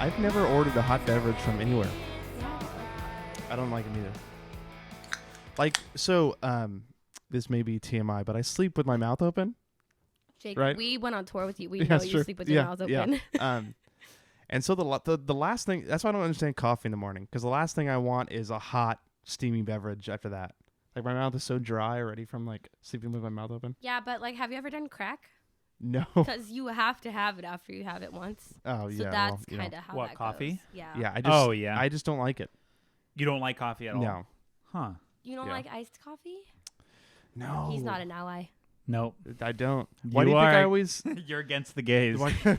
I've never ordered a hot beverage from anywhere. Yeah. I don't like them either. Like, so, this may be TMI, but I sleep with my mouth open. Jake, Right? we went on tour with you. We Yeah, know it's you true. sleep with your mouth open. Yeah. And so the last thing, that's why I don't understand coffee in the morning, because the last thing I want is a hot, steamy beverage after that. Like, my mouth is so dry already from, like, sleeping with my mouth open. Yeah, but like, have you ever done crack? No. Because you have to have it after you have it once. Oh, So yeah. that's well, kind of how What, that coffee? goes. Yeah. Yeah, I just don't like it. You don't like coffee at all? No. Huh. You don't Yeah. like iced coffee? No. He's not an ally. Nope. I don't. Why do You you think I are- always... You're against the gays. Why do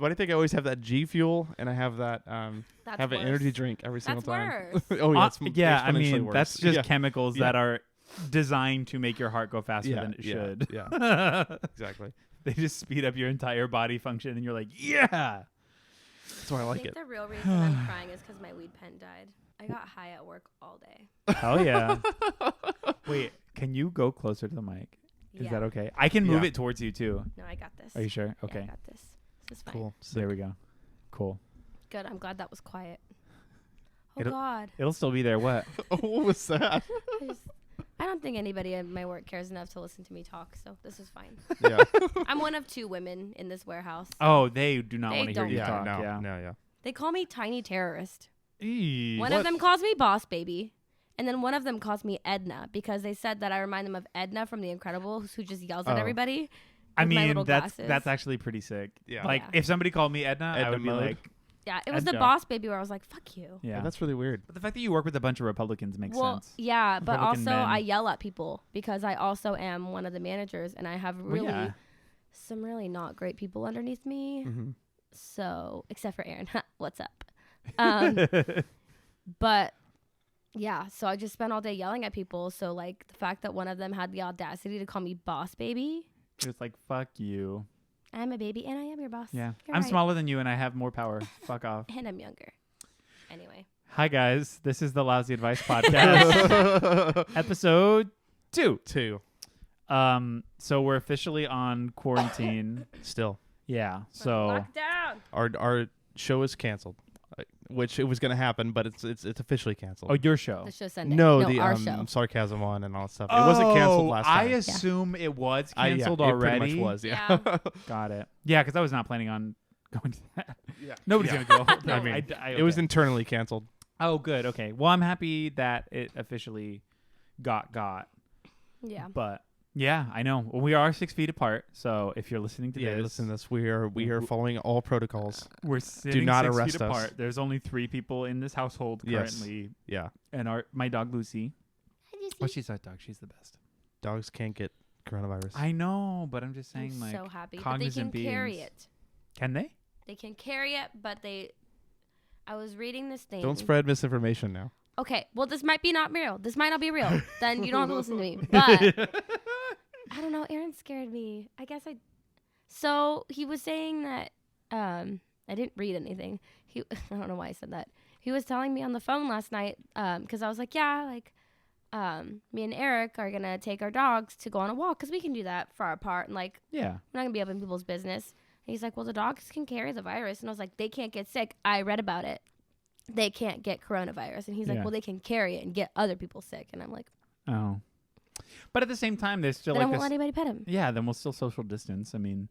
you think I always have that G Fuel and I have that That's have an worse. energy drink every single That's time? worse. Oh yeah, it's yeah, I exponentially mean, worse. that's just Yeah. chemicals Yeah. that are designed to make your heart go faster Yeah, than it yeah, should. Yeah, exactly. They just speed up your entire body function, and you're like, yeah. That's why I I like think it. the real reason I'm crying is because my weed pen died. I got high at work all day. Hell yeah. Wait, can you go closer to the mic? Is Yeah. that okay? I can move Yeah. it towards you too. No, I got this. Are you sure? Yeah, Okay. I got this. This is fine. Cool. There we go. Cool. Good. I'm glad that was quiet. Oh It'll- God. It'll still be there. What? Oh, what was that? I don't think anybody at my work cares enough to listen to me talk, so this is fine. Yeah. I'm one of 2 women in this warehouse. Oh, they do not They want to hear don't you Yeah. talk. No. Yeah. No. Yeah. They call me tiny terrorist. Eee. One of them calls me boss baby. And then one of them calls me Edna because they said that I remind them of Edna from The Incredibles, who just yells at Oh. everybody. I with my mean, little that's glasses. actually pretty sick. Yeah. Like, Yeah. if somebody called me Edna, I Edna would be mode. like, Yeah, it was the Edna. boss baby where I was like, fuck you. yeah. That's really weird. But the fact that you work with a bunch of Republicans makes Well, sense. yeah, but Republican also men. I yell at people because I also am one of the managers and I have really Well, yeah. some really not great people underneath me. Mm-hmm. So, except for Aaron. What's up? But yeah, so I just spent all day yelling at people. So like the fact that one of them had the audacity to call me boss baby. It's like, fuck you. I'm a baby and I am your boss. Yeah. You're I'm right. smaller than you and I have more power. Fuck off. And I'm younger. Anyway. Hi, guys. This is the Lousy Advice Podcast, episode 2. 2. So we're officially on quarantine. Still, Yeah. So Lockdown. our show is canceled, which it was going to happen, but it's officially canceled. oh, your show. The show Sunday. No, the our show. sarcasm one and all that stuff. It wasn't canceled last time. I assume it was canceled It already. pretty much was. Yeah. Got it. Yeah, because I was not planning on going to that. Yeah. Nobody's Yeah. gonna go. No. I mean, I, It was okay. internally canceled. Oh, good. Okay. Well, I'm happy that it officially got. Yeah. But yeah, I know. Well, we are 6 feet apart. So if you're listening to Yeah, this, listen to this. We are following all protocols. we're sitting not 6 arrest feet us. apart. There's only 3 people in this household Yes. currently, Yeah. and my dog Lucy. Oh, she's our dog. She's the best. Dogs can't get coronavirus. I know, but I'm just I'm saying, like, so happy. But they cognizant can carry beings. it. Can they? They can carry it, but I was reading this thing. Don't spread misinformation now. Okay, well, this might be not real. This might not be real. Then you don't have to listen to me. But I don't know. Aaron scared me. I guess So he was saying that I didn't read anything. I don't know why I said that. He was telling me on the phone last night because I was like, yeah, like me and Eric are gonna take our dogs to go on a walk because we can do that far apart and like Yeah. we're not gonna be up in people's business. And he's like, well, the dogs can carry the virus, and I was like, they can't get sick. I read about it. They can't get coronavirus, and he's like, Yeah. well, they can carry it and get other people sick, and I'm like, Oh. But at the same time, there's still then I like won't this. let anybody pet him. Yeah, then we'll still social distance. I mean,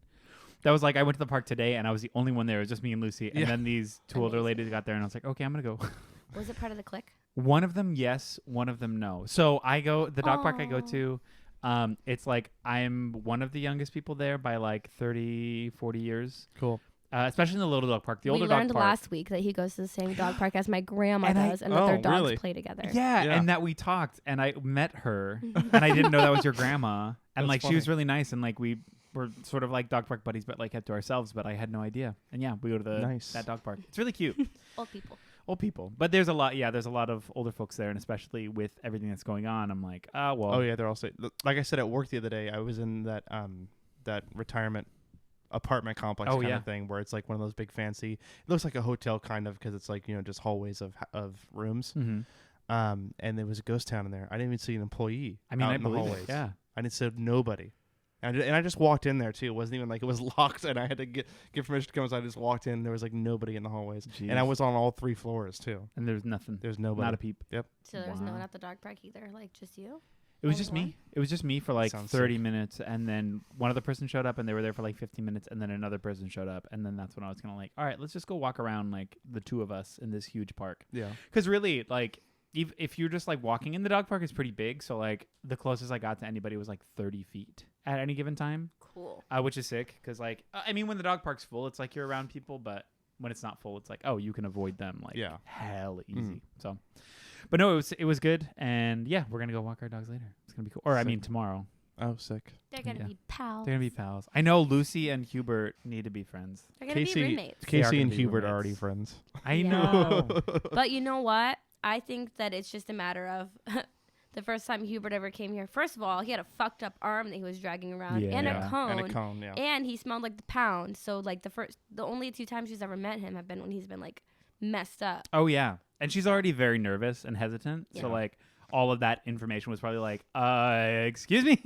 that was like I went to the park today and I was the only one there. It was just me and Lucy. And Yeah. then these 2 older Amazing. ladies got there and I was like, okay, I'm going to go. Was it part of the clique? One of them, yes. One of them, no. So the dog park I go Aw. to, it's like I'm one of the youngest people there by like 30, 40 years. Cool. Especially in the little dog park. The We older dog learned park. last week that he goes to the same dog park as my grandma And I- does, and that their Oh, dogs really? play together. Yeah, Yeah. and that we talked and I met her and I didn't know that was your grandma. And That's like she was funny. really nice and like we were sort of like dog park buddies but like kept to ourselves, but I had no idea. And yeah, we go to Nice. that dog park. It's really cute. Old people. Old people. But there's a lot of older folks there and especially with everything that's going on, I'm like, well. Oh yeah, they're also like I said at work the other day. I was in that retirement apartment complex kind yeah. of thing where it's like one of those big fancy. It looks like a hotel kind of because it's like just hallways of rooms. Mm-hmm. And there was a ghost town in there. I didn't even see an employee. I mean, out I in the believe it. hallways. Yeah. I didn't see nobody. And I just walked in there too. It wasn't even like it was locked, and I had to get permission to come inside. I just walked in. There was like nobody in the hallways, and I was on all 3 floors too. And there's nothing. There's nobody. Not a peep. Yep. So there's no one at the dog park either, like just you? It was Only just one? me. It was just me for like Sounds 30 sick. minutes, and then one other person showed up, and they were there for like 15 minutes, and then another person showed up, and then that's when I was kind of like, all right, let's just go walk around like the 2 of us in this huge park. Yeah. Because really, like, if you're just like walking in, the dog park is pretty big, so like the closest I got to anybody was like 30 feet at any given time, Cool. which is sick. Because like, I mean, when the dog park's full, it's like you're around people, but when it's not full, it's like, oh, you can avoid them like hell easy. So. But no, it was good, and yeah, we're gonna go walk our dogs later. It's gonna be cool. Or I mean, tomorrow. Oh, sick. They're going to be pals. They're gonna be pals. I know Lucy and Hubert need to be friends. They're going to be roommates. They are Casey gonna and be Hubert are roommates. already friends. I Yeah. know. But you know what? I think that it's just a matter of the first time Hubert ever came here. First of all, he had a fucked up arm that he was dragging around and a Yeah. cone. And a cone, yeah. And he smelled like the pound. So like the only 2 times she's ever met him have been when he's been like messed up. Oh yeah, and she's already very nervous and hesitant. Yeah. So like all of that information was probably like, excuse me,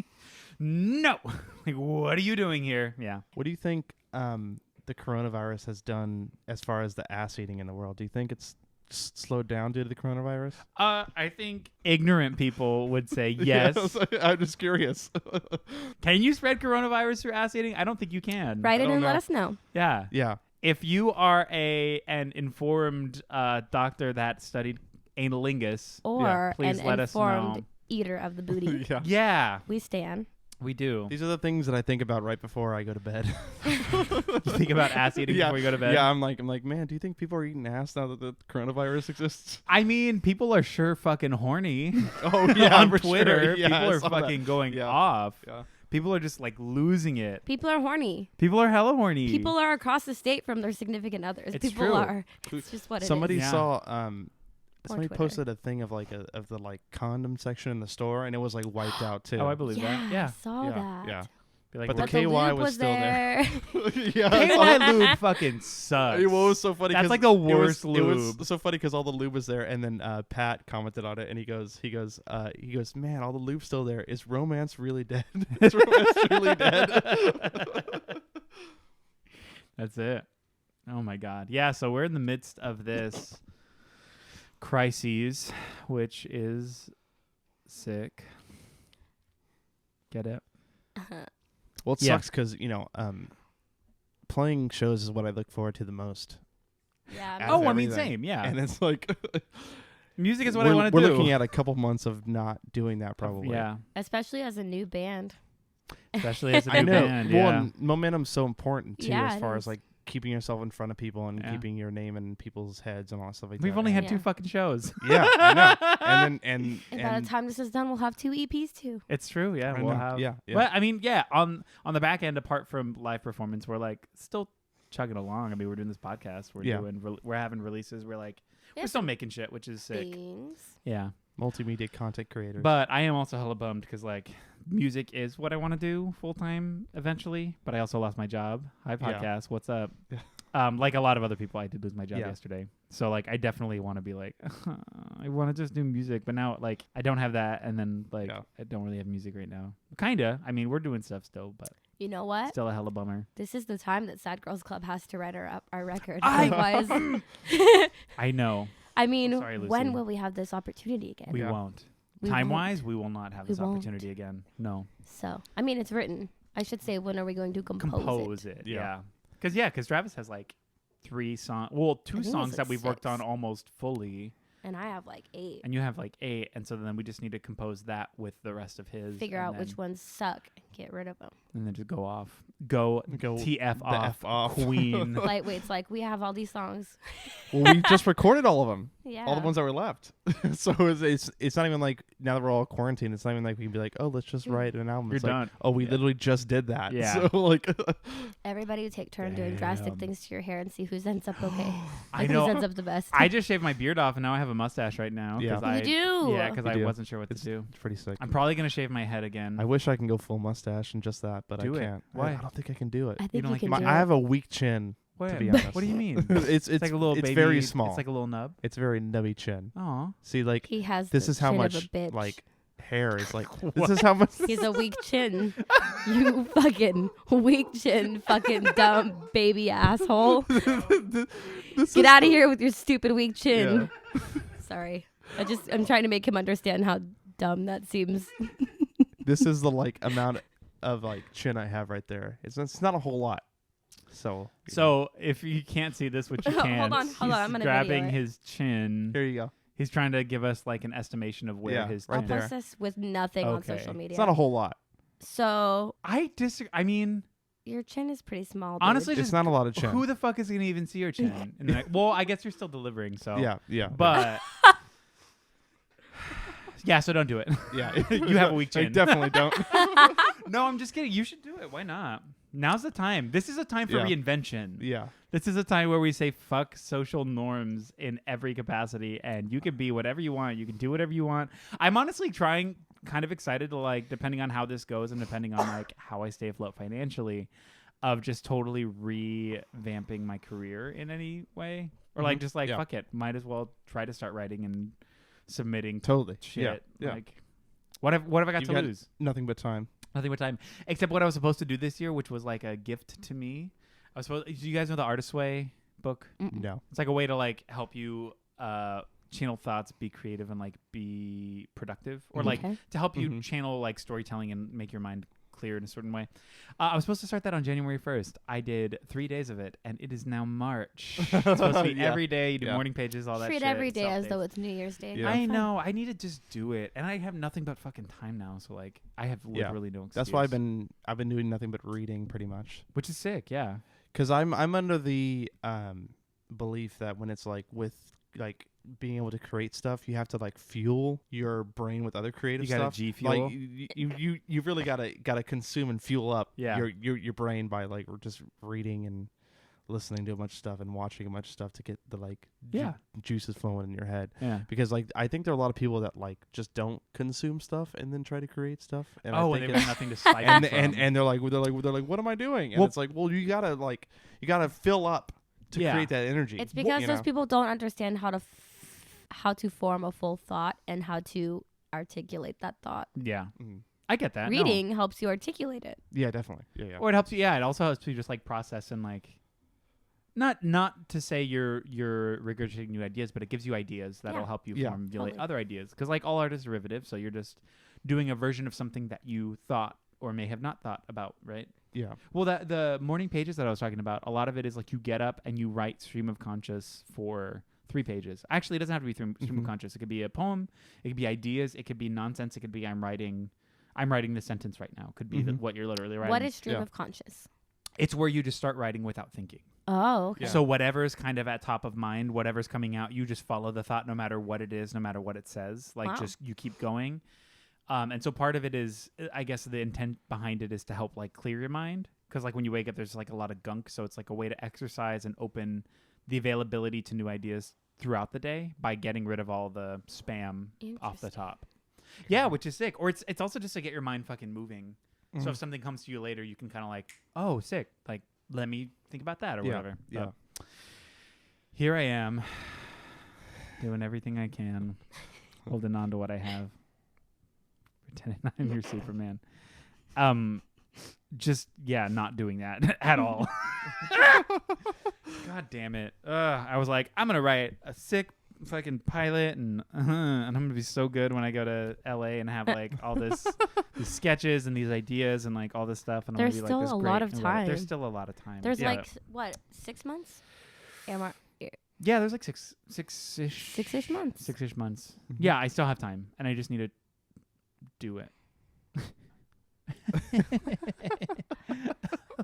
no, like what are you doing here? Yeah. What do you think the coronavirus has done as far as the ass eating in the world? Do you think it's slowed down due to the coronavirus? I think ignorant people would say yes. I'm just curious. Can you spread coronavirus through ass eating? I don't think you can. Write in don't and let know. us know. Yeah. Yeah. If you are an informed doctor that studied analingus, Or please an let us informed know. eater of the booty. Yeah. Yeah, We stand. we do. These are the things that I think about right before I go to bed. You think about ass eating Yeah. before you go to bed? Yeah, I'm like, man, do you think people are eating ass now that the coronavirus exists? I mean, people are sure fucking horny. Oh yeah, On for Twitter, sure. Yeah, people I are saw that. fucking going Yeah. off. Yeah. People are just like losing it. People are horny. People are hella horny. People are across the state from their significant others. It's People true. are. It's just what it is. Somebody Yeah. saw somebody Twitter. posted a thing of like of the like condom section in the store, and it was like wiped out too. Oh, I believe that. Yeah. I saw yeah, that. yeah. Be like, But the But KY the lube was was still there. there. Yeah, I saw KY that. lube fucking sucks. It was so funny. That's 'cause like the worst It lube. was so funny because all the lube was there, and then Pat commented on it, and he goes, man, all the lube's still there. Is romance really dead? Is romance really dead? That's it. Oh my god. Yeah, so we're in the midst of this crises, which is sick. Get it? Well, it Yeah. sucks because playing shows is what I look forward to the most, Yeah. Out of Oh, I mean, everything. same. Yeah. and it's like Music is what I want to we're do. looking at a couple months of not doing that probably. Yeah. Especially as a new band. Especially as a new I know. band. Well, Yeah. and momentum's so important too, Yeah, as it far is. as like keeping yourself in front of people and Yeah. keeping your name in people's heads and all that stuff like We've that. only had Yeah. 2 fucking shows. Yeah, I know. And then And by the time this is done, we'll have 2 EPs too. It's true. Yeah. I We'll know. have. Yeah, yeah. But I mean, yeah. On the back end, apart from live performance, we're like still chugging along. I mean, we're doing this podcast. We're Yeah. doing. We're having releases. We're like Yeah. we're still making shit, which is sick. Things. Yeah. multimedia content creators. But I am also hella bummed because like music is what I want to do full time eventually. But I also lost my job. Hi Yeah. podcast. What's up? Yeah. Like a lot of other people, I did lose my job Yeah. yesterday. So like I definitely want to be like I want to just do music, but now like I don't have that, and then like Yeah. I don't really have music right now. Kinda. I mean, we're doing stuff still, but You know what? still a hella bummer. This is the time that Sad Girls Club has to write our record. I- Otherwise, I know I mean, Sorry, Lucy. when will we have this opportunity again? we Yeah. won't. We Time won't. wise, we will not have We this won't. opportunity again. No. So, I mean, it's written. I should say, when are we going to compose it? Yeah. Yeah. Because Travis has like 3 songs. Well, 2 think it was songs like that we've worked 6. on almost fully. And I have like 8. And you have like 8, and so then we just need to compose that with the rest of his. Figure and out which then- ones suck and get rid of them. and then just go off. Go TF the off, F off. Queen. Lightweight's like, we have all these songs. Well, we just recorded all of them. Yeah. All the ones that were left. So it's not even like now that we're all quarantined, it's not even like we can be like, oh, let's just write an album. You're It's like, done. oh, we Yeah. literally just did that. Yeah. So like Everybody would take turn doing drastic Damn. things to your hair and see who's ends up okay. I Like, know. Who's ends up the best. I just shaved my beard off, and now I have a mustache right now. Yeah. 'cause You I, do. Yeah, because You I do. wasn't sure what it's to do. pretty sick. I'm probably gonna shave my head again. I wish I can go full mustache and just that, but Do I it. can't. Why? I don't think I can do it. I think don't you like can your do I it. have a weak chin. What? be honest. What do you mean? it's like a little it's baby. very small. It's like a little nub. It's very nubby chin. Oh, See, like He has this the is how chin much of a bitch. like hair is like, this is how much. He's a weak chin. You fucking weak chin, fucking dumb baby asshole. Get out of here with your stupid weak chin. Yeah. Sorry. I'm trying to make him understand how dumb that seems. This is the like amount of like chin I have right there. It's not a whole lot. So if you can't see this, which you can, hold on. I'm gonna grabbing video it. his chin. here you go. He's trying to give us like an estimation of where his right I'll there. post this with nothing on Okay. social media. It's not a whole lot. So I disagree. I mean, your chin is pretty small. honestly, It's just not a lot of chin. who the fuck is gonna even see your chin? And like, well, I guess you're still delivering, so Yeah. But yeah, so don't do it. Yeah. You have a weak I chin. definitely don't. No, I'm just kidding. You should do it. Why not? Now's the time. This is a time for Yeah. reinvention. Yeah. This is a time where we say fuck social norms in every capacity, and you can be whatever you want. You can do whatever you want. I'm honestly kind of excited to like, depending on how this goes and depending on like how I stay afloat financially, of just totally revamping my career in any way, or like just like fuck it, might as well try to start writing and submitting Totally. shit. Yeah. Like, what have I got You've to got lose? Nothing but time. Nothing but time, except what I was supposed to do this year, which was like a gift to me. I was supposed. Do you guys know the Artist's Way book? No. It's like a way to like help you channel thoughts, be creative, and like be productive, or like Okay. to help you channel like storytelling and make your mind clear in a certain way. I was supposed to start that on January 1st. I did 3 days of it, and it is now March. It's supposed to be Yeah. every day. You do morning pages, all that Treat shit. every day as self-paced. though it's New Year's Day. Yeah. I Fun. know. I need to just do it, and I have nothing but fucking time now. So like, I have literally no excuse. That's why I've been doing nothing but reading pretty much. which is sick. Yeah. Because I'm under the belief that when it's like with like being able to create stuff, you have to like fuel your brain with other creative You gotta stuff. G fuel. Like you really gotta consume and fuel up Yeah. your brain by like just reading and listening to a bunch of stuff and watching a bunch of stuff to get the like juices flowing in your head. Yeah. Because like I think there are a lot of people that like just don't consume stuff and then try to create stuff. And I And think they've it's- got nothing to siphon and they're like what am I doing? And Well- it's like, well, you gotta fill up to Yeah. create that energy. It's because you those know? people don't understand how to form a full thought and how to articulate that thought. Yeah. Mm. I get that. no. Reading helps you articulate it. Yeah, definitely. Yeah. Or it helps you. Yeah, it also helps you just like process and like, not to say you're regurgitating new ideas, but it gives you ideas that'll Yeah. help you Yeah. formulate Totally. other ideas. Because like all art is derivative, so you're just doing a version of something that you thought or may have not thought about, right? Yeah. Well, the morning pages that I was talking about, a lot of it is like you get up and you write stream of conscious for 3 pages. Actually, it doesn't have to be stream of conscious. It could be a poem. It could be ideas. It could be nonsense. It could be I'm writing this sentence right now. Could be what you're literally writing. What is stream Yeah. of conscious? It's where you just start writing without thinking. Oh, okay. Yeah. So whatever's kind of at top of mind, whatever's coming out, you just follow the thought no matter what it is, no matter what it says. Like Wow. just you keep going. And so part of it is, I guess the intent behind it is to help like clear your mind. Because like when you wake up, there's like a lot of gunk. So it's like a way to exercise and open the availability to new ideas throughout the day by getting rid of all the spam off the Interesting. top. Yeah, which is sick. Or it's also just to get your mind fucking moving. So if something comes to you later, you can kind of like, oh, sick. Like, let me think about that or Yeah, whatever. yeah. But here I am doing everything I can, holding on to what I have, pretending I'm your Superman. Just, not doing that at all. God damn it. I was like, I'm going to write a sick fucking pilot and I'm going to be so good when I go to LA and have like all these sketches and these ideas and like all this stuff. And I'm There's gonna be still like, this a great lot of and whatever. There's time. still a lot of time. There's yeah. like, what, 6 months? Yeah, there's like six-ish. 6-ish months. 6-ish months. Yeah, I still have time and I just need to do it.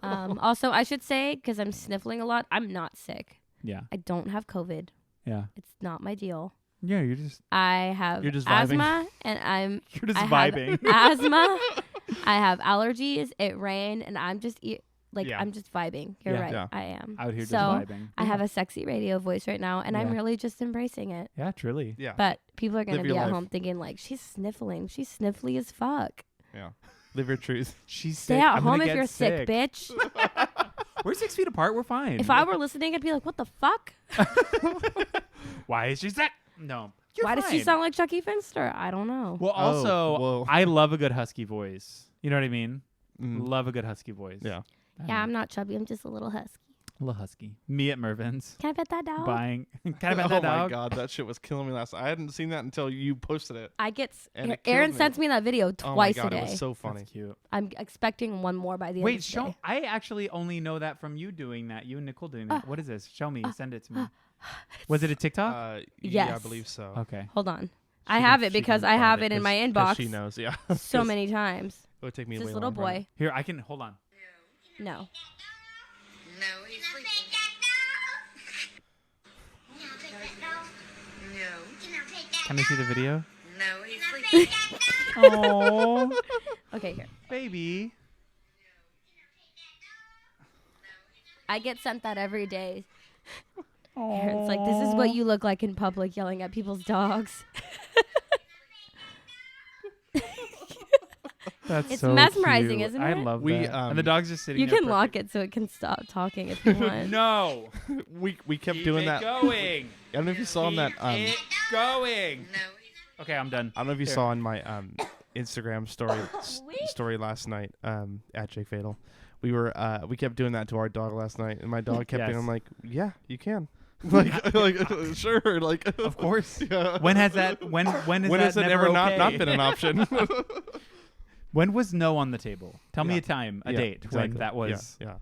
Also, I should say, because I'm sniffling a lot, I'm not sick. Yeah. I don't have COVID. Yeah. It's not my deal. Yeah, you're just I have You're just vibing. asthma, and you're just I vibing. have asthma. I have allergies. It rained, and I'm just Yeah. I'm just vibing. You're Yeah. right. Yeah. I am. Out here so just vibing. I have a sexy radio voice right now, and I'm Yeah. really just embracing it. Yeah, truly. Yeah. But people are gonna Live be your at life. home thinking like, she's sniffling. She's sniffly as fuck. Yeah. Live your truth. She's Stay sick. at I'm home gonna if get you're sick, bitch. We're 6 feet apart. We're fine. If I were listening, I'd be like, what the fuck? Why is she sick? No. Why does she fine. sound like Chucky Finster? I don't know. Well, also, whoa. I love a good husky voice. You know what I mean? Mm. Love a good husky voice. Yeah. Yeah, I'm not chubby. I'm just a little husky. A little husky. Me at Mervin's. Can I pet that dog? Buying. Can I bet Oh that my dog? god, that shit was killing me last night. I hadn't seen that until you posted it. I get. And it Aaron killed me. sends me that video Oh my twice god, a it day. was so funny. That's cute. I'm expecting one more by the end Wait, of the show. day. I actually only know that from you doing that. You and Nicole doing that. What is this? Show me. Send it to me. Was it a TikTok? Yeah, I Yes. believe so. Okay. Hold on. She I can- have it she because can I find have it in 'cause- my 'cause inbox She knows, yeah. so many times. It would take me It's way this little longer. boy. Here, I can. Hold on. No. No, he's sleeping. No. Can I see the video? No, he's sleeping. Oh, Okay, here. baby. I get sent that every day. It's like, this is what you look like in public yelling at people's dogs. That's It's so mesmerizing, cute. isn't I it? love We, that. And the dog's just sitting You there. can lock it so it can stop talking if you want. No. We kept Keep doing it that. going. I don't know if you saw on that. Keep it going. No, he's Okay, I'm done. I don't know if you Here. saw on my Instagram story last night at Jake Fatal. We kept doing that to our dog last night, and my dog kept being Yes. like, "Yeah, you can." like sure, like Of course. Yeah. When has that? When has that it never ever okay? not been an option? When was no on the table? Tell me Yeah. a time, a Yeah, date when exactly. that was Yeah,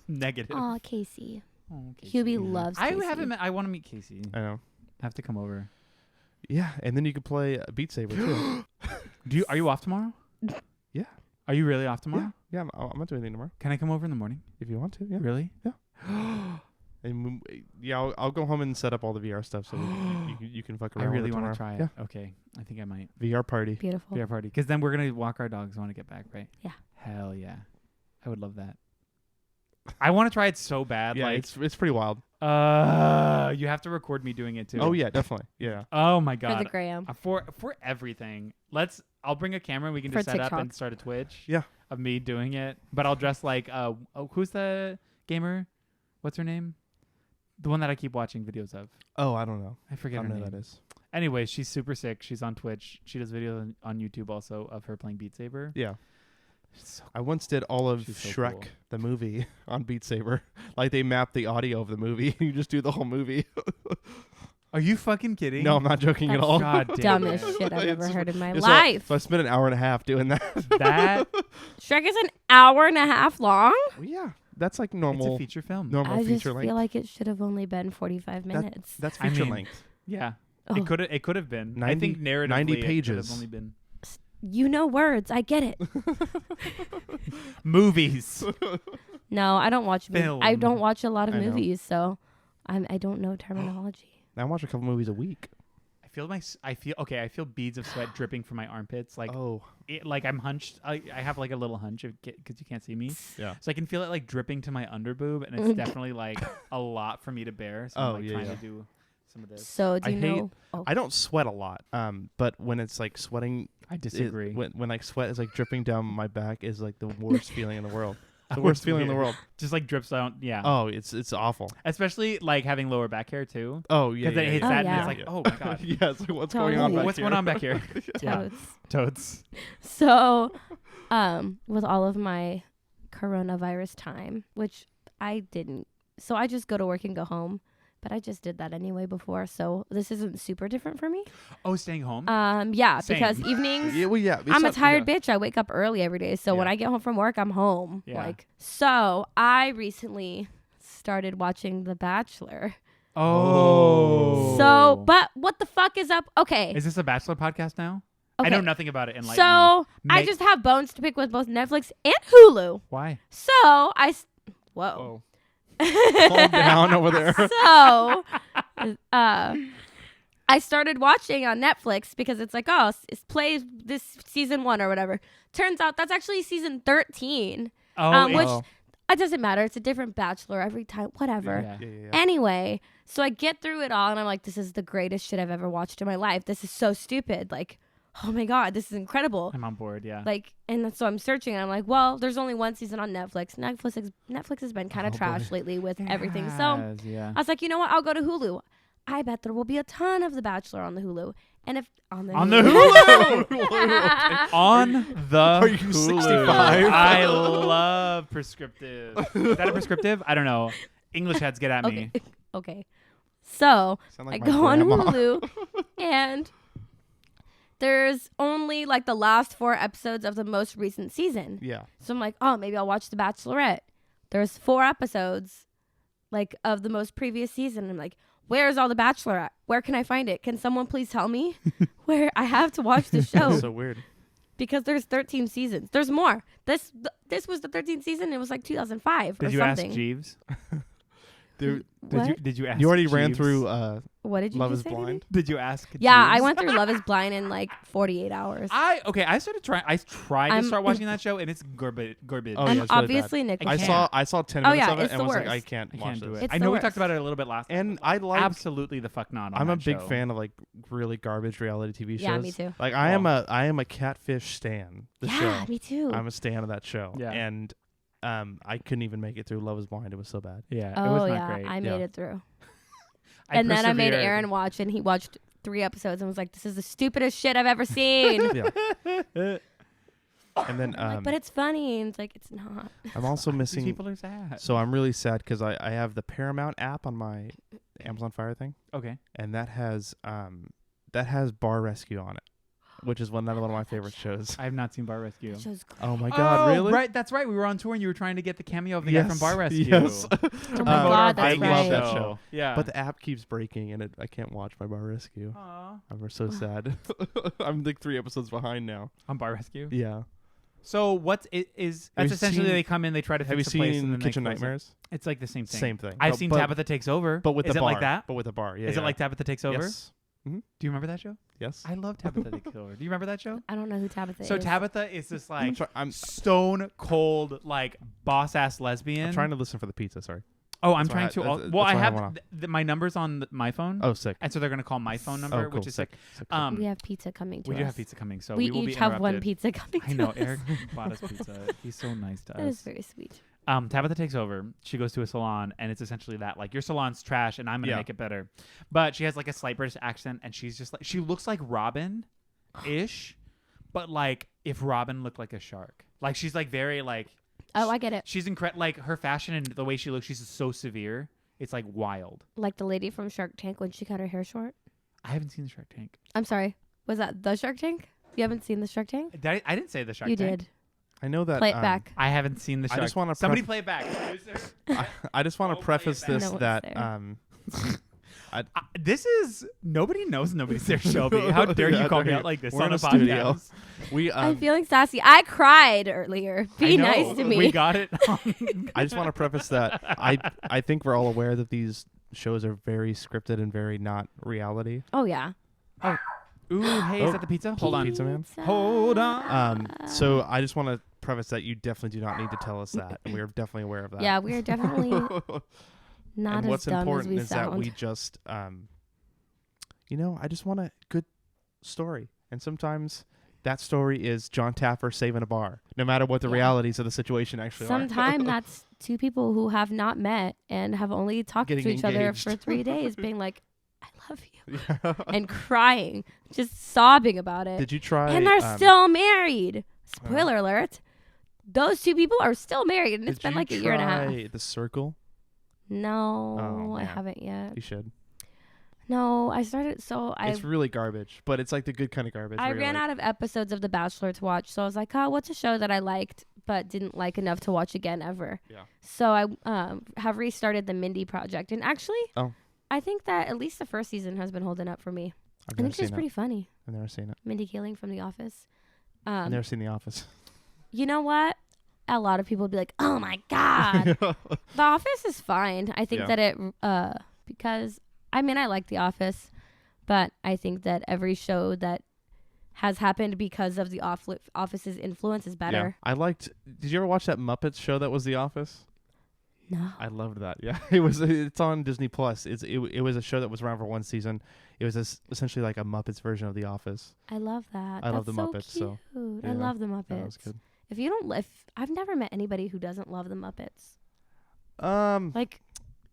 negative. Aw, Casey. Oh, Casey. Hubie loves I Casey. haven't. I want to meet Casey. I know. Have to come over. Yeah, and then you could play Beat Saber too. Are you off tomorrow? Yeah. Are you really off tomorrow? Yeah, I'm not doing anything tomorrow. Can I come over in the morning? If you want to, yeah. Really? And I'll go home and set up all the VR stuff so you can fuck I around. really want want to try it. Okay. I think I might. VR party. Beautiful. VR party. Because then we're going to walk our dogs when I get back, right? Yeah. Hell yeah. I would love that. I want to try it so bad. Yeah, like, it's pretty wild. you have to record me doing it too. Oh yeah, definitely. Yeah. Oh my For god. the gram. For everything. I'll bring a camera and we can For just set up TikTok. and start a Twitch. Yeah. Of me doing it. But I'll dress like who's the gamer? What's her name? The one that I keep watching videos of. Oh, I don't know. I I forget her don't know name. who that is. Anyway, she's super sick. She's on Twitch. She does videos on YouTube also of her playing Beat Saber. Yeah. She's so I once did all of She's so Shrek cool. the movie on Beat Saber. Like they mapped the audio of the movie. You just do the whole movie. Are you fucking kidding? Oh, No, I'm not joking at That's all. God damn Dumbest it. shit I've ever It's- heard in my So- life. So I spent an hour and a half doing that. That Shrek is an hour and a half long. Well, yeah, that's like it's normal. a feature film. Normal I just feature feel length. like it should have only been 45 minutes. That's I feature mean, length. Yeah. Oh. It could have been. I 90 think narratively 90 it could have pages. only been You know words. I get it. movies. No, I don't watch movies. I Film. don't watch a lot of I know. movies, so I don't know terminology. I watch a couple movies a week. I feel beads of sweat dripping from my armpits. Like Oh, like I'm hunched. I have like a little hunch because you can't see me. yeah. So I can feel it like dripping to my underboob, and it's definitely like a lot for me to bear. So Oh, I'm like yeah, trying yeah. to do some of this. So do I you hate- know? Oh, I don't sweat a lot. But when it's like sweating, I disagree. when like sweat is like dripping down my back is like the worst feeling in the world. The Oh, worst it's feeling in the weird. world. Just like drips out. Yeah. Oh, it's awful. Especially like having lower back hair too. Oh yeah. Because then it hits yeah. that Oh, and yeah. it's like, oh my god. yeah, it's like what's going on Totally. back What's here? going on back here? Yeah. totes. Totes. So, with all of my coronavirus time, which I didn't, so I just go to work and go home. But I just did that anyway before, so this isn't super different for me. Oh, staying home. Yeah, Same. because evenings. Yeah, well, yeah. it's I'm a not- tired yeah. bitch. I wake up early every day. So when Yeah. I get home from work, I'm home. Yeah. So I recently started watching The Bachelor. Oh. So, but what the fuck is up? Okay. Is this a Bachelor podcast now? okay. I know nothing about it. Enlighten me. So I Make- just have bones to pick with both Netflix and Hulu. Why? So whoa. Whoa. Calm down over there. So, I started watching on Netflix because it's like, oh, it's play this season 1 or whatever. Turns out that's actually season 13. Oh, Which Oh. it doesn't matter. It's a different Bachelor every time. Whatever. Yeah. Yeah. Anyway, so I get through it all and I'm like, this is the greatest shit I've ever watched in my life. This is so stupid. Like, oh my God, this is incredible. I'm on board. Yeah. Like, and so I'm searching and I'm like, well, there's only one season on Netflix. Netflix has been kind of Oh, trash boy. lately with everything. So Yes, yeah. I was like, you know what? I'll go to Hulu. I bet there will be a ton of The Bachelor on the Hulu. And if on the Hulu. On the Are you Hulu. 65? I love prescriptive. Is that a prescriptive? I don't know. English heads get at me. Okay. So Sound like I my go on grandma. Hulu and there's only like the last 4 episodes of the most recent season. Yeah. So I'm like, oh, maybe I'll watch The Bachelorette. There's 4 episodes like of the most previous season. I'm like, where's all The Bachelorette? Where can I find it? Can someone please tell me where I have to watch the show? That's so weird. Because there's 13 seasons. There's more. This was the 13th season. It was like 2005 Did or you something. ask Jeeves? Dude, What? Did you ask? you already ran Jeeves? through What did you Love just is say to me? Blind. Did you ask? Yeah, I Jeeves? went through Love is Blind in like 48 hours. I started trying. I tried to I'm- start watching that show, and it's garbage. Oh, yeah, I'm it's really obviously Nick. I I can't. saw 10 Oh, minutes yeah, of it it's and the was like, worst. I can't I watch can't do this. it. It's I the know we worst. talked about it a little bit last time. And I like. Absolutely the fuck not. On I'm a that big show. fan of like really garbage reality TV shows. Yeah, me too. Like I am a Catfish stan. The Yeah, show. me too. I'm a stan of that show. Yeah. And I couldn't even make it through Love is Blind. It was so bad. Yeah, oh it was not yeah, great. I made it through. I And then I made persevered. Aaron watch, and he watched 3 episodes and was like, "This is the stupidest shit I've ever seen." Yeah. And then I'm like, but it's funny. And it's like, it's not. I'm also These missing. people are sad. So I'm really sad because I have the Paramount app on my Amazon Fire thing, Okay. and that has Bar Rescue on it, which is another one of my favorite shows. I have not seen Bar Rescue. That show's great. Oh my God! Really? Right, that's right. We were on tour and you were trying to get the cameo of the guy from Bar Rescue. Yes. Oh my Promote God, our that's I love right. that show. Yeah. But the app keeps breaking, and I can't watch my Bar Rescue. Aw. I'm so sad. I'm like 3 episodes behind now. On Bar Rescue. Yeah. So what's it is? That's you essentially seen- they come in, they try to Have you fix the place, and seen then they Kitchen close it. Nightmares? It's like the same thing. Same thing. I've But- seen but- Tabitha Takes Over. But with is the it bar. like that? But with a bar. Yeah. Is it like Tabitha Takes Over? Yes. Do you remember that show? Yes. I love Tabitha Takes Over. Do you remember that show? I don't know who Tabitha So is. Tabitha is this like I'm stone cold like boss ass lesbian. trying to listen for the pizza. Sorry. Oh, I'm That's trying why to. I- Well, that's I why I have went off. my numbers on my phone, Oh, sick. and so they're gonna call my phone number, Oh, cool. which is sick. sick. Sick. we have pizza coming to We us. do have pizza coming, so we will be each have one interrupted. pizza coming to I know us. Eric bought us pizza. He's so nice to That is us. very sweet. Tabitha Takes Over. She goes to a salon, and it's essentially that like your salon's trash, and I'm gonna Yeah. make it better. But she has like a slight British accent, and she's just like she looks like Robin, ish, but like if Robin looked like a shark. Like she's like very like. Oh, I get it. She's incredible. Like her fashion and the way she looks, she's so severe. It's like wild. Like the lady from Shark Tank when she cut her hair short. I haven't seen the Shark Tank. I'm sorry. Was that the Shark Tank? You haven't seen the Shark Tank? I didn't say the Shark You Tank. did. I know that. Play it back. I haven't seen the I Shark. just wanna somebody pref- play it back. Producer. I just want Oh, to play it preface back. this No one's that there. This is nobody knows nobody's there, Shelby. How dare Yeah, you call me they're out like this we're on in a a studio. podcast? we I'm feeling sassy. I cried earlier. I Be know. nice to me. We got it. On I just want to preface that I think we're all aware that these shows are very scripted and very not reality. Oh, yeah. Ooh, hey, is Oh, that the pizza? Hold on. Pizza man. Hold on. So I just want to preface that you definitely do not need to tell us that, and we are definitely aware of that. Yeah, we are definitely not and as what's dumb as important we is sound. that we just I just want a good story, and sometimes that story is John Taffer saving a bar, no matter what the Yeah. realities of the situation actually are. Sometimes that's 2 people who have not met and have only talked Getting to each other engaged. for 3 days, being like, "I love you," Yeah. and crying, just sobbing about it. Did you try? And they're still married. Spoiler alert. Those 2 people are still married, and it's been like a year and a half. The Circle. No, Oh, I man. haven't yet. You should. No, I started. So It's really garbage, but it's like the good kind of garbage. I where you're ran like, out of episodes of The Bachelor to watch, so I was like, "Oh, what's a show that I liked but didn't like enough to watch again ever?" Yeah. So I have restarted the Mindy project, and actually, Oh. I think that at least the first season has been holding up for me. I've I never think she's seen pretty funny. I've never seen it. Mindy Kaling from The Office. I've never seen The Office. You know what? A lot of people would be like, "Oh my god, The Office is fine." I think Yeah. that it because I mean I like The Office, but I think that every show that has happened because of The Office's influence is Yeah. better. I liked. Did you ever watch that Muppets show that was The Office? No. I loved that. Yeah, It's on Disney Plus. It was a show that was around for one season. It was essentially like a Muppets version of The Office. I love that. I love That's the so Muppets, so, cute. yeah. I love the Muppets. That was good. If you don't, if I've never met anybody who doesn't love the Muppets. Um, Like,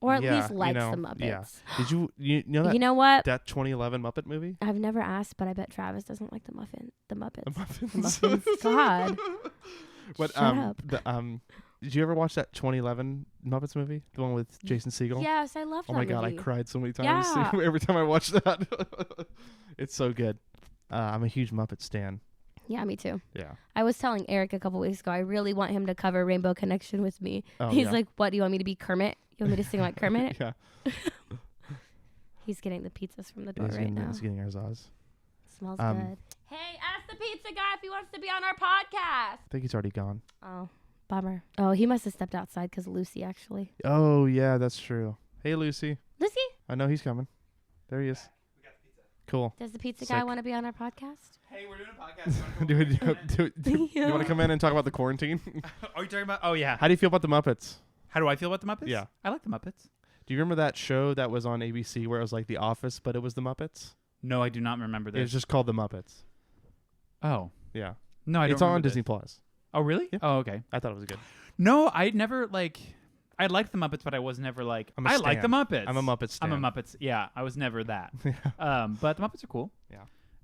or at Yeah, least likes you know, the Muppets. yeah. Did you know that You know what? that 2011 Muppet movie? I've never asked, but I bet Travis doesn't like the Muppets. The Muppets. The Muffins. God. But Shut up. did you ever watch that 2011 Muppets movie? The one with Jason Segel? Yes, I love that Oh my god, I movie. cried so many times Yeah. every time I watch that. It's so good. I'm a huge Muppet stan. Yeah, me too. Yeah. I was telling Eric a couple weeks ago, I really want him to cover Rainbow Connection with me. Oh, He's yeah. like, what, do you want me to be Kermit? You want me to sing like Kermit? Yeah. He's getting the pizzas from the door He's right getting, now. he's getting our Zaz. Smells Um, good. Hey, ask the pizza guy if he wants to be on our podcast. I think he's already gone. Oh, bummer. Oh, he must have stepped outside because Lousy, actually. Oh yeah, that's true. Hey Lucy. Lucy, I know he's coming. There he is. We got the pizza. Cool. does the pizza guy Sick. want to be on our podcast? Hey, we're doing a podcast. Do you want to come in and talk about the quarantine? Are you talking about? Oh yeah. How do you feel about the Muppets? How do I feel about the Muppets? Yeah. I like the Muppets. Do you remember that show that was on ABC where it was like The Office, but it was the Muppets? No, I do not remember It was this. just called The Muppets. Oh. Yeah. No, I don't It's on remember Disney this. Plus. Oh, really? Yeah. Oh, okay. I thought it was good. No, I never like. I liked the Muppets, but I was never like. I'm a I like the stan. Muppets. I'm a Muppet stan. I'm a Muppets. Yeah, I was never that. Yeah. But the Muppets are cool. Yeah.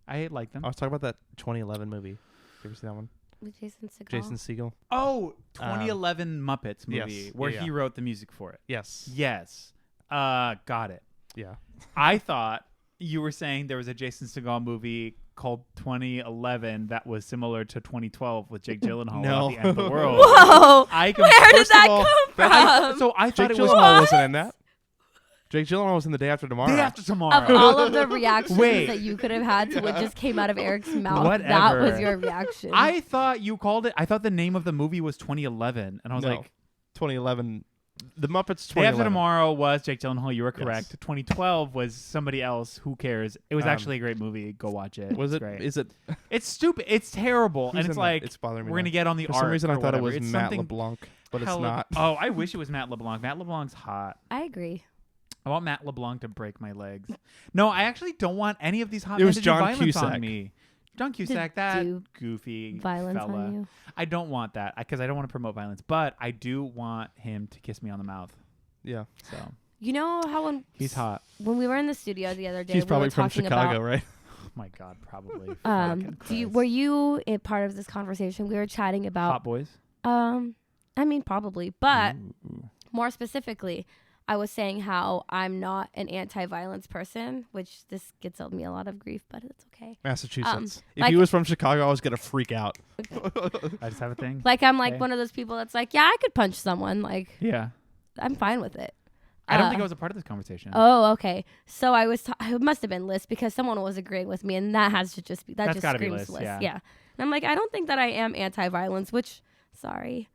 I like them. I was talking about that 2011 movie. Did you ever see that one? With Jason Segel. Jason Segel. Oh, 2011 Muppets movie yes. where Yeah, he yeah. wrote the music for it. Yes. Yes. Got it. Yeah. I thought you were saying there was a Jason Segel movie called 2011 that was similar to 2012 with Jake Gyllenhaal No. at the end of the world. Whoa! I Where did first of that all, come from? So I Jake thought it was Gyllenhaal wasn't in that. Jake Gyllenhaal was in The Day After Tomorrow. Day After Tomorrow. Of all of the reactions Wait. that you could have had to what just came out of Eric's mouth, that Whatever. was your reaction. I thought you called it. I thought the name of the movie was 2011, and I was No. like, 2011. The Muppets 2011. Day After Tomorrow was Jake Gyllenhaal. You were Yes. correct. 2012 was somebody else. Who cares? It was actually a great movie. Go watch it. Was It's it? Great. Is it? It's stupid. It's terrible, Who's and in it's that? like It's bothering me. we're gonna now. get on the For art. some reason, I or thought it whatever. was It's Matt something LeBlanc, but it's hella- not. Oh, I wish it was Matt LeBlanc. Matt LeBlanc's hot. I agree. I want Matt LeBlanc to break my legs. No, I actually don't want any of these hot It men was to do John violence Cusack. on me. John Cusack, that do goofy Violence fella. on you. I don't want that because I don't want to promote violence, but I do want him to kiss me on the mouth. Yeah. So You know how he's hot. when we were in the studio the other day, He's we probably were from talking Chicago, about, right? Oh my God, probably. Fucking Christ. were you a part of this conversation? We were chatting about, hot boys? I mean, probably, but Ooh. more specifically, I was saying how I'm not an anti-violence person, which this gets me a lot of grief, but it's okay. Massachusetts. If like- he was from Chicago, I was gonna freak out. I just have a thing. Like I'm like Okay. one of those people that's like, yeah, I could punch someone. Like Yeah. I'm fine with it. I don't think I was a part of this conversation. Oh, okay. So I was. It must have been Liz because someone was agreeing with me, and that has to just be that That's just gotta be screams Liz, Liz. yeah. And I'm like, I don't think that I am anti-violence. Which, sorry,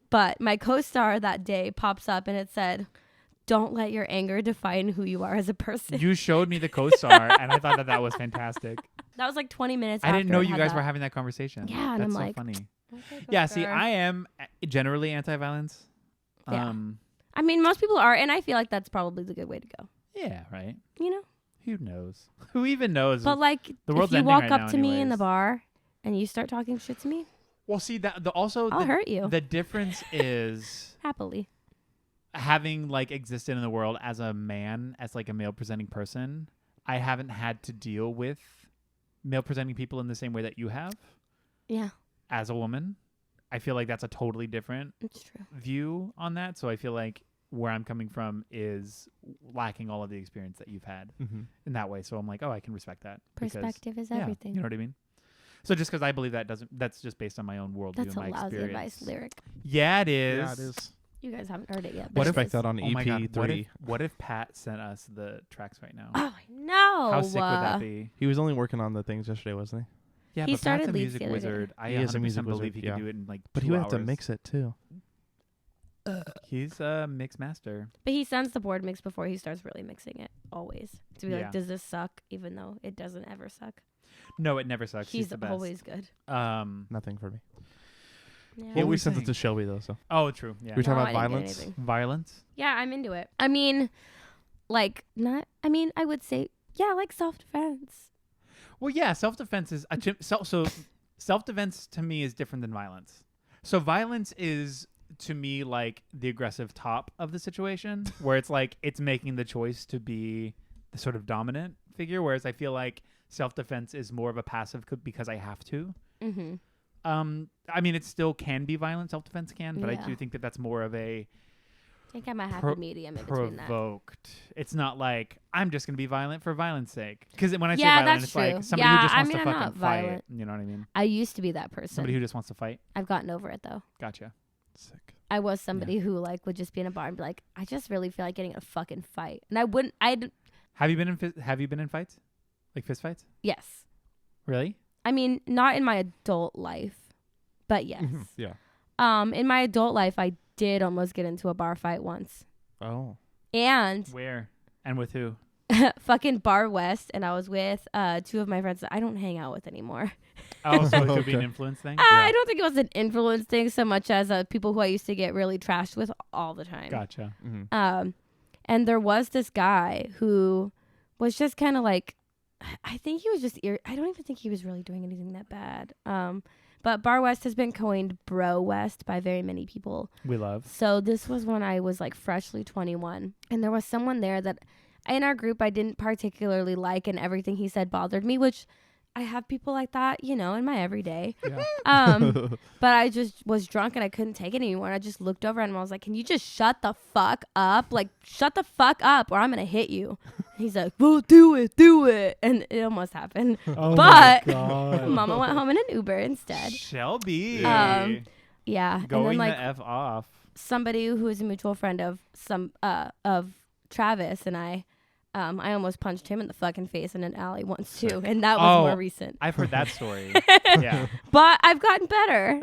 but my co-star that day pops up and it said, "Don't let your anger define who you are as a person." You showed me the co-star, and I thought that was fantastic. That was like 20 minutes. I didn't after know I you had guys that. were having that conversation. Yeah, and That's I'm so like, funny. Okay, Yeah, see, co-star. I am generally anti-violence. Yeah. I mean, most people are, and I feel like that's probably the good way to go. Yeah, right. You know. Who knows? Who even knows? But like, The if world's you ending walk right up now to me in the anyways. bar and you start talking shit to me, well, see that I'll hurt you The difference is happily. having like existed in the world as a man, as like a male presenting person. I haven't had to deal with male presenting people in the same way that you have Yeah, as a woman. I feel like that's a totally different it's true. view on that. So I feel like where I'm coming from is lacking all of the experience that you've had Mm-hmm. in that way. So I'm like, oh, I can respect that. because- Perspective is yeah, everything. You know what I mean? So just because I believe that's just based on my own worldview That's and a my lousy experience. advice lyric. Yeah, it is. Yeah, it is. You guys haven't heard it yet. But What it if- Expect is. that on Oh my God. EP3. What if Pat sent us the tracks right now? Oh, I know. How sick would that be? He was only working on the things yesterday, wasn't he? Yeah, He but started Pat's a leads music the other day. wizard. I He is a 100% music believe wizard, he yeah. can do it in like But 2 he would have to hours. mix it too. He's a mix master. But he sends the board mix before he starts really mixing it. Always to be Yeah. like, does this suck? Even though it doesn't ever suck. No, it never sucks. He's He's the best. always good. Nothing for me. Yeah. He What were always you sends it saying? to Shelby though. So Oh, true. Yeah. we were talking No, about I didn't get violence. anything. Violence. Yeah, I'm into it. I mean, like not. I mean, I would say yeah, like self-defense. Well, yeah, self-defense is so self-defense to me is different than violence. So violence is to me like the aggressive top of the situation, where it's like it's making the choice to be the sort of dominant figure, whereas I feel like self-defense is more of a passive because I have to. Mm-hmm. I mean, it still can be violent. Self-defense can, but I Yeah. do think that that's more of a I think I'm a happy medium in between that. provoked. It's not like I'm just gonna be violent for violence sake. Because when I say Yeah, violent, that's it's like true. somebody Yeah, who just I wants mean, to I'm fucking not fight. violent. You know what I mean? I used to be that person. Somebody who just wants to fight. I've gotten over it though. Gotcha. Sick. I was somebody who like would just be in a bar and be like, I just really feel like getting in a fucking fight, and I wouldn't. Have you been in fights? Like fist fights? Yes. Really? I mean, not in my adult life, but yes. Yeah. In my adult life, I did almost get into a bar fight once, Oh. and Where? And with who? fucking Bar West, and I was with 2 of my friends that I don't hang out with anymore. Oh, so it could be an Okay. influence thing? I don't think it was an influence thing so much as people who I used to get really trashed with all the time. Gotcha. Mm-hmm. And there was this guy who was just kind of like, I think he was just, I don't even think he was really doing anything that bad. But Bar West has been coined Bro West by very many people. We love. So this was when I was like freshly 21. And there was someone there that in our group I didn't particularly like, and everything he said bothered me, which I have people like that, you know, in my everyday. Yeah. But I just was drunk and I couldn't take it anymore. And I just looked over at him and I was like, can you just shut the fuck up? Like, shut the fuck up or I'm going to hit you. And he's like, well, do it. And it almost happened. Oh But my God. Mama went home in an Uber instead. Shelby. Yeah, and Going then like the F off. somebody who is a mutual friend of of Travis and I almost punched him in the fucking face in an alley once too, and that was more recent. I've heard that story. Yeah. But I've gotten better.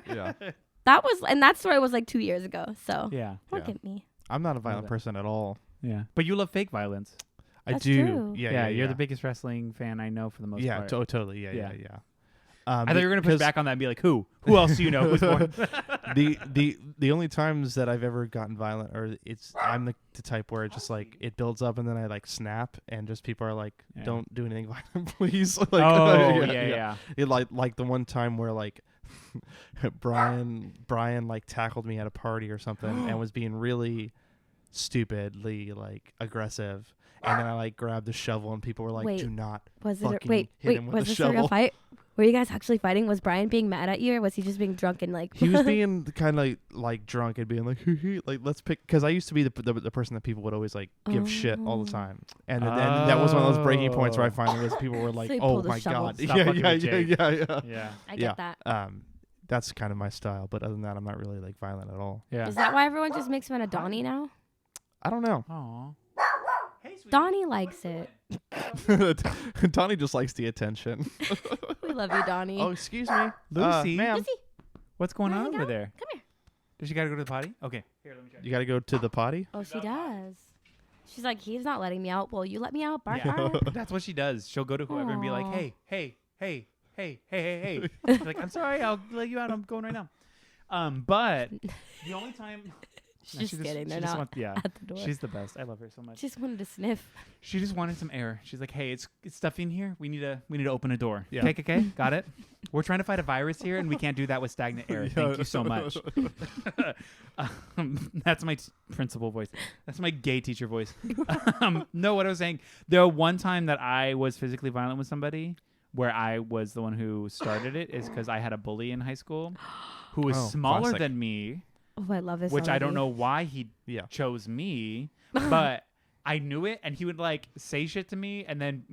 Yeah. That story was like 2 years ago. So Yeah. look at me. I'm not a violent it. person at all. Yeah. But you love fake violence. I That's do. true. Yeah. You're the biggest wrestling fan I know for the most Yeah. part. Totally. Yeah. I thought you were gonna push back on that and be like, who? Who else do you know? Who's more? the only times that I've ever gotten violent are I'm the type where it just like it builds up and then I like snap and just people are like, Yeah. don't do anything violent, please. Like, Oh yeah. It like the one time where like Brian like tackled me at a party or something and was being really stupidly like aggressive, and then I like grabbed the shovel and people were like, Wait, do not Was it fucking hit him with was the this a real shovel. fight? Were you guys actually fighting? Was Brian being mad at you, or was he just being drunk and like? He was being kind of like drunk and being like, like let's pick, because I used to be the person that people would always like give shit all the time, and then that was one of those breaking points where I finally was people were like, So he oh pulled a my shovel. god, Stop fucking with Jake. yeah. Yeah. I get that. That's kind of my style, but other than that, I'm not really like violent at all. Yeah. Is that why everyone just makes fun of Donnie now? I don't know. Aw. Hey, sweetie. Donnie likes it. Donnie just likes the attention. We love you, Donnie. Oh, excuse me, Lucy. ma'am. Lucy, What's going wanna on hang over out? there? come here. Does she gotta go to the potty? Okay. Here, let me check. You got to go to the potty. Oh, she does. She's like, he's not letting me out. Well, you let me out, bark, Yeah. bark. That's what she does. She'll go to whoever and be like, Aw. hey. She's like, I'm sorry, I'll let you out. I'm going right now. But the only time She's just kidding. They're not yeah. at the door. She's the best. I love her so much. Just wanted to sniff. She just wanted some air. She's like, hey, it's stuffy in here. We need to open a door. Yeah. Okay. Got it. We're trying to fight a virus here, and we can't do that with stagnant air. Thank you so much. That's my principal voice. That's my gay teacher voice. No, what I was saying, the one time that I was physically violent with somebody, where I was the one who started it, is because I had a bully in high school who was Oh, smaller classic. than me, Oh, I love this. which I don't already. know why he Yeah. chose me, but I knew it, and he would like say shit to me, and then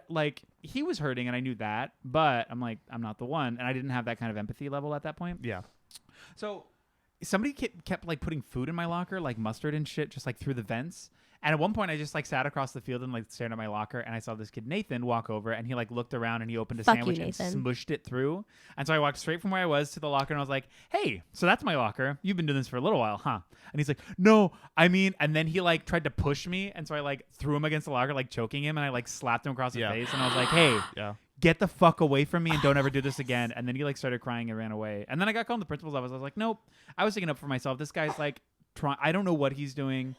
like he was hurting, and I knew that, but I'm like, I'm not the one, and I didn't have that kind of empathy level at that point. Yeah. So somebody kept like putting food in my locker, like mustard and shit, just like through the vents. And at one point, I just like sat across the field and like stared at my locker, and I saw this kid Nathan walk over, and he like looked around and he opened a Fuck you, sandwich and Nathan. smushed it through. And so I walked straight from where I was to the locker, and I was like, "Hey, so that's my locker. You've been doing this for a little while, huh?" And he's like, "No, I mean," and then he like tried to push me, and so I like threw him against the locker, like choking him, and I like slapped him across the Yeah. face, and I was like, "Hey, Yeah. get the fuck away from me and don't ever do this again." And then he like started crying and ran away. And then I got called to the principal's office. I was like, nope. I was sticking up for myself. This guy's like I don't know what he's doing.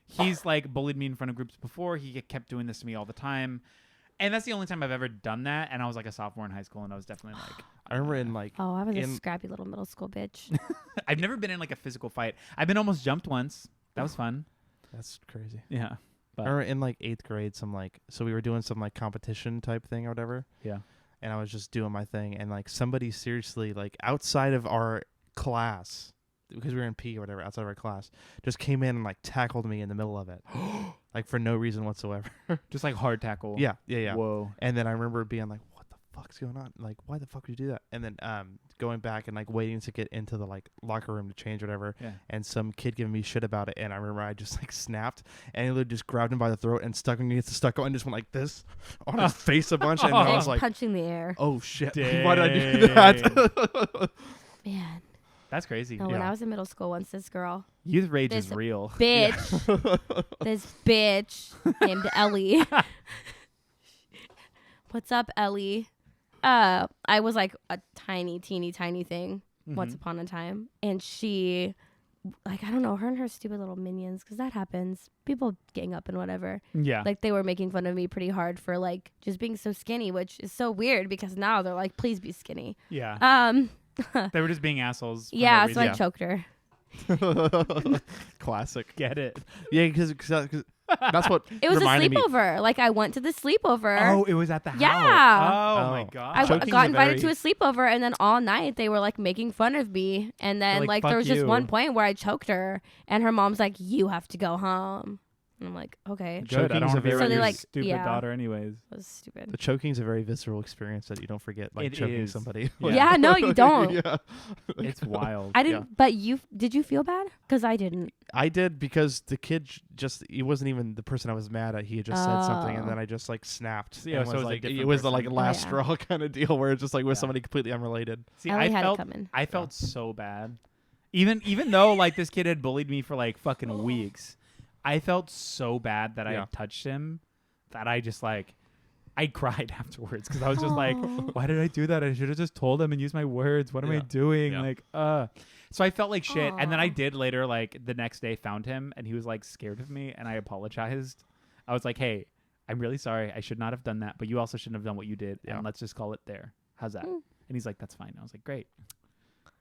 He's like bullied me in front of groups before. He kept doing this to me all the time. And that's the only time I've ever done that. And I was like a sophomore in high school, and I was definitely like, I remember in like Oh, I was a in scrappy little middle school bitch. I've never been in like a physical fight. I've been almost jumped once. That was fun. that's crazy. Yeah. I But remember in like 8th grade, so we were doing some like competition type thing or whatever. yeah. And I was just doing my thing, and like somebody seriously like outside of our class, because we were in P or whatever, outside of our class, just came in and like tackled me in the middle of it, like for no reason whatsoever. Just like hard tackle. Yeah. Whoa. And then I remember being like, "What the fuck's going on? Like, why the fuck would you do that?" And then going back and like waiting to get into the like locker room to change or whatever, Yeah. and some kid giving me shit about it, and I remember I just like snapped, and he literally just grabbed him by the throat and stuck him against the stucco and just went like this on his face a bunch, and I was like, punching the air. "Oh shit, why did I do that?" Man. That's crazy. No, when Yeah. I was in middle school, once this girl, Youth rage This is real. bitch, this bitch named Ellie. What's up, Ellie? I was like a teeny tiny thing once upon a time, and she, like, I don't know, her and her stupid little minions, because that happens. People gang up and whatever. Yeah. Like, they were making fun of me pretty hard for like just being so skinny, which is so weird because now they're like, please be skinny. Yeah. They were just being assholes. For Yeah, no so I reason. choked her. Classic. Get it. Yeah, because that's what It was a reminded me. sleepover. Like, I went to the sleepover. Oh, it was at the house. Yeah. Oh, my Oh. God. I Choking's got a invited very- to a sleepover, and then all night they were like making fun of me. And then like, like "Fuck there was just you." one point where I choked her, and her mom's like, "You have to go home." And I'm like, "Okay." Good. I don't Choking's want to a be very- around So they, your like, stupid yeah. daughter anyways. That was stupid. The choking's a very visceral experience that you don't forget, like It choking is. somebody. Yeah. Yeah, no, you don't. Yeah. It's wild. I didn't. But did you feel bad? Because I didn't. I did, because the kid he wasn't even the person I was mad at. He had just said something, and Oh. then I just like snapped. Yeah, and so was it was a like, different it was the like person. last Yeah. straw kind of deal where it's just like with Yeah. somebody completely unrelated. See, Ellie I had it felt coming. I felt so bad. Even though like this kid had bullied me for like fucking weeks, I felt so bad that I Yeah. had touched him that I just like I cried afterwards because I was just like, Aw. why did I do that? I should have just told him and used my words. What am I Yeah. doing? Yeah. Like, So I felt like shit. And then I Aw. did later, like the next day, found him and he was like scared of me, and I apologized. I was like, hey, I'm really sorry. I should not have done that, but you also shouldn't have done what you did. Yeah. And let's just call it there. How's that? Mm. And he's like, that's fine. I was like, great.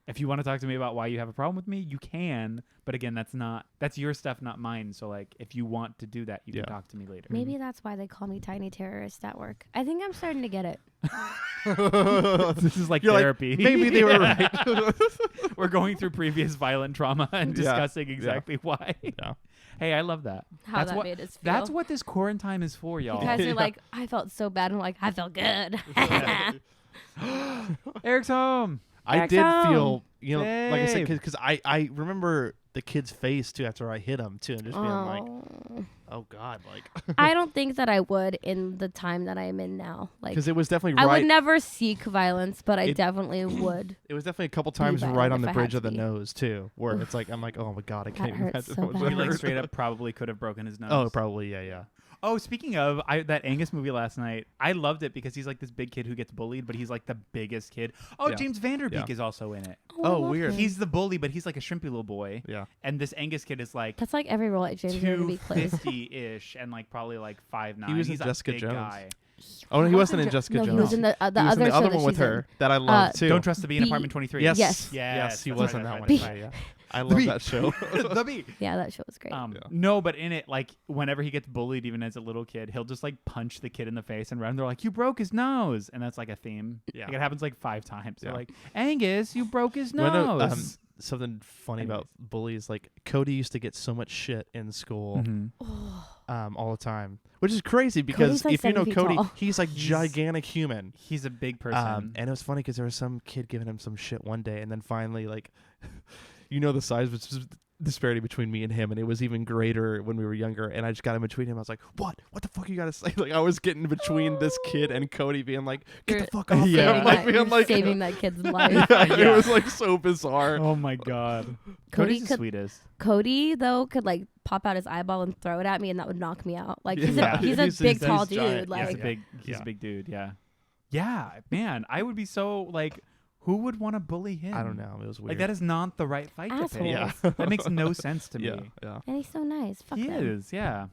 If you want to talk to me about why you have a problem with me, you can. But again, that's your stuff, not mine. So like, if you want to do that, you Yeah. can talk to me later. Maybe that's why they call me Tiny Terrorist at work. I think I'm starting to get it. This is like You're like, therapy. maybe they were Yeah. right. We're going through previous violent trauma and Yeah. discussing exactly why. Yeah. Hey, I love that. How That's that what- made us feel. That's what this quarantine is for, y'all. You guys Yeah. are like, I felt so bad. And I'm like, I felt good. Eric's home. I Back did home. feel, like I said, Babe. because I remember the kid's face too after I hit him too, and just being like, Oh. oh god, like, I don't think that I would in the time that I'm in now. Like, because it was definitely I right. would never seek violence, but I It- definitely would. It was definitely a couple times violent right on if the I bridge had of the to be. nose too, where it's like I'm like, oh my god, I can't even hurts imagine so how much bad. that He like hurt. straight up probably could have broken his nose. Oh, probably, yeah. Oh, speaking of that Angus movie last night, I loved it because he's like this big kid who gets bullied, but he's like the biggest kid. Oh, Yeah. James Vanderbeek Yeah. is also in it. I Oh, love weird. him. He's the bully, but he's like a shrimpy little boy. Yeah. And this Angus kid is like That's like every role at James Vanderbeek plays. 250-ish and like probably like 5'9". He was in he's Jessica a big Jones. guy. Oh no, he wasn't in Jessica no, Jones. he was in the He was other in the show other that one with she's in. her that I love too. Don't Trust to Be in B- Apartment 23. Yes. Yes. Yes, he that's was right, in that that's one. right, Yeah, that's yeah. I love B. that show. right. The B. Yeah, that show was great. No, but in it, like whenever he gets bullied, even as a little kid, he'll just like punch the kid in the face and run. They're like, "You broke his nose," and that's like a theme. Yeah. Like, it happens like 5 times. They're Yeah. like, "Angus, you broke his You wanna nose." know, something funny about bullies, like Cody used to get so much shit in school Mhm. all the time, which is crazy because Cody's like if you know 7 feet Cody, tall. he's like He's- gigantic human. He's a big person. And it was funny because there was some kid giving him some shit one day, and then finally, like, the size disparity between me and him, and it was even greater when we were younger. And I just got in between him. I was like, "What? What the fuck you gotta say?" Like I was getting in between this kid and Cody, being like, "Get You're the fuck off!" Yeah. him. Like you're being like, saving that kid's life. yeah, Yeah. it was like so bizarre. Oh my god, Cody Cody's the could- sweetest. Cody though could like pop out his eyeball and throw it at me, and that would knock me out. Like he's Yeah. a he's a He's- big he's tall giant. dude. Yeah. He's Like a big. He's Yeah. a big dude. Yeah. Yeah, man. I would be so like, who would want to bully him? I don't know. It was weird. Like that is not the right fight to pick. Assholes. Yeah. That makes no sense to me. Yeah, yeah. and he's so nice. Fuck He them. is, yeah.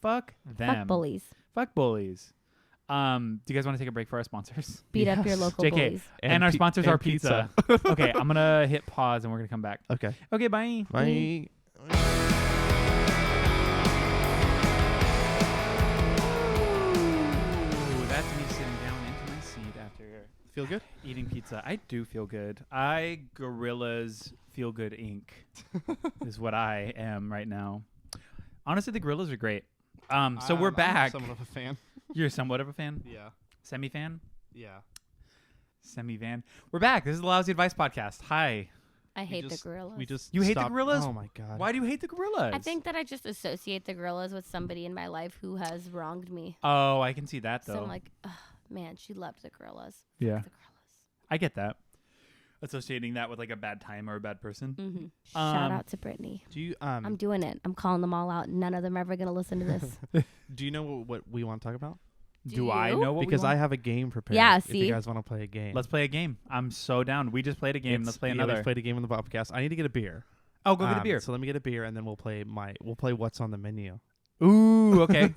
Fuck them. Fuck bullies. Fuck bullies. Do you guys want to take a break for our sponsors? Beat up your Yes. local JK. bullies. And our sponsors and are pizza. Okay, I'm going to hit pause and we're going to come back. Okay. Okay, bye. Bye. Ooh, that's me sitting down into my seat after Feel good? eating pizza. I do feel good. Gorillas Feel Good Inc. is what I am right now. Honestly, the Gorillas are great. So we're back. I'm somewhat of a fan. You're somewhat of a fan? Yeah. Semi-fan? Yeah. Semi-fan? We're back. This is the Lousy Advice Podcast. Hi. I hate just- the gorillas. We just You hate the stopped- Gorillas? Oh my god. Why do you hate the Gorillas? I think that I just associate the gorillas with somebody in my life who has wronged me. Oh, I can see that, though. So I'm like, ugh, man, she loved the gorillas. Yeah. Fuck the gorillas. I get that. Associating that with like a bad time or a bad person. Mm-hmm. Shout out to Brittany. Do you I'm doing it. I'm calling them all out. None of them are ever gonna listen to this. do you know what we want to talk about? Do I you? know what Because we want? I have a game prepared. Yeah, If see? you guys want to play a game. Let's play a game. I'm so down. We just played a game. Let's play Yeah, another. we played a game on the podcast. I need to get a beer. Oh, go get a beer. So let me get a beer and then we'll play what's on the menu. Ooh, okay.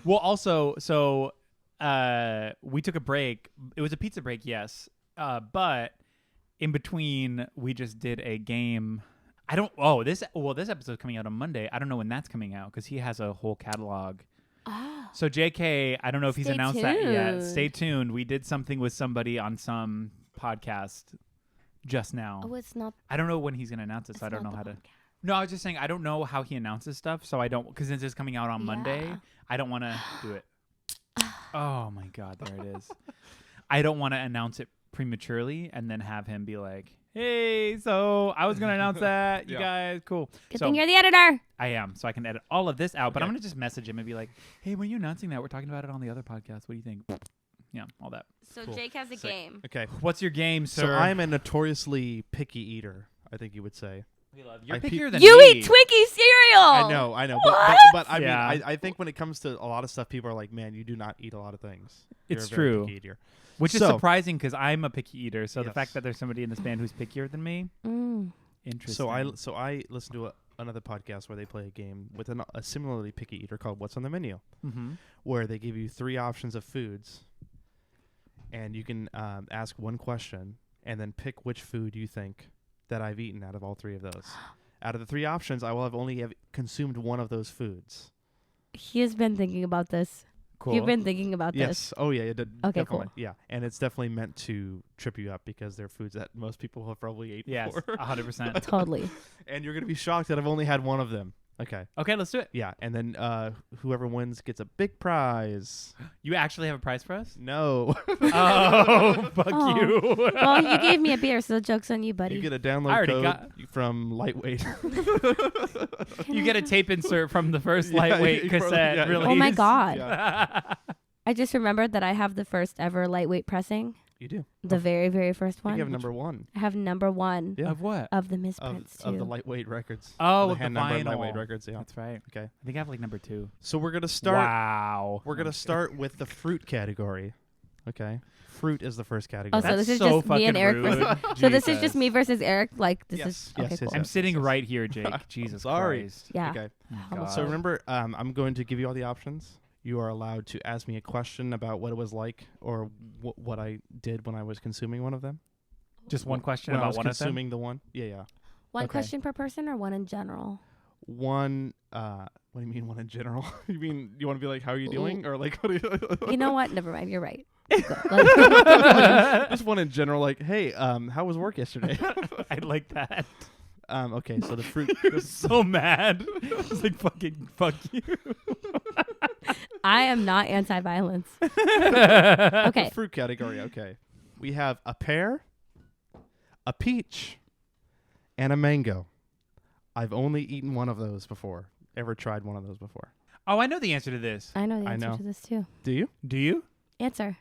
Well, also, so we took a break. It was a pizza break, yes. But in between, we just did a game. This episode's coming out on Monday. I don't know when that's coming out because he has a whole catalog. Ah, So JK, I don't know if he's Stay announced that yet. tuned. Stay tuned. We did something with somebody on some podcast just now. oh, it's not. I don't know when he's going to announce it, so It's I don't know not how the to. podcast. No, I was just saying I don't know how he announces stuff, so I don't, because since it's coming out on Monday, Yeah. I don't want to do it. Oh my God, there it is. I don't want to announce it prematurely and then have him be like, "Hey, so I was gonna announce that, you Yeah. guys, cool." Good So thing you're the editor. I am, so I can edit all of this out. But I'm Okay. gonna just message him and be like, "Hey, when are you announcing that? We're talking about it on the other podcast. What do you think?" Yeah, all that. So Cool. Jake has a Sick. game. Okay. What's your game, So sir? I'm a notoriously picky eater, I think you would say. You're I pickier than You me. eat Twinkie cereal. I know. What? But I Yeah. mean, I think when it comes to a lot of stuff, people are like, man, you do not eat a lot of things. It's You're a very true. picky eater. Which is So- surprising because I'm a picky eater. So the Yes. fact that there's somebody in this band who's pickier than me, interesting. So I listen to another podcast where they play a game with a similarly picky eater called What's on the Menu, Mm-hmm. where they give you 3 options of foods, and you can ask one question and then pick which food you think that I've eaten out of all 3 of those. Out of the 3 options, I will have only consumed one of those foods. He has been thinking about this. Cool. You've been thinking about this. Yes. Oh yeah. Okay, definitely. cool. Yeah, and it's definitely meant to trip you up because they're foods that most people have probably eaten Yes, before. 100%. Totally. And you're gonna be shocked that I've only had one of them. Okay. Okay, let's do it. Yeah, and then whoever wins gets a big prize. You actually have a prize for us? No. Oh, fuck Oh. you. Well, you gave me a beer, so the joke's on you, buddy. You get a I download already code got- from Lightweight. You get a tape insert from the first Yeah, lightweight you probably- cassette yeah, release. Oh my God. Yeah. I just remembered that I have the first ever lightweight pressing. You do. The very, very first one. You have number 1 I have number 1 Yeah. Of what? of the of, misprints, too. of the Lightweight records. Oh, the with the hand-numbered vinyl. Lightweight records. Yeah. That's right. Okay. I think I have like number 2. So we're gonna start. Wow. We're gonna start with the fruit category. Okay. Fruit is the first category. Oh, so That's this is so just me and fucking Eric rude. versus- So this is Jesus. just me versus Eric? Like, this Yes, is... yes, Okay, yes, cool. I'm yes. sitting right here, Jake. Jesus Sorry. Christ. Yeah. Okay. Oh, Almost. So God. remember, I'm going to give you all the options. You are allowed to ask me a question about what it was like or what I did when I was consuming one of them. Just one question when I about was one of them? consuming the one. Yeah, yeah. One Okay. question per person or one in general? One. What do you mean one in general? You mean you want to be like, how are you doing, or like, what do you? You know what? Never mind. You're right. Go. Like- Just one in general, like, hey, how was work yesterday? I like that. Okay, so the fruit. You're so mad. It's like fucking fuck you. I am not anti-violence. The Okay. fruit category. Okay, we have a pear, a peach, and a mango. I've only eaten one of those before. Ever tried one of those before? Oh, I know the answer to this. I know the I answer know. to this, too. Do you? Do you? Answer.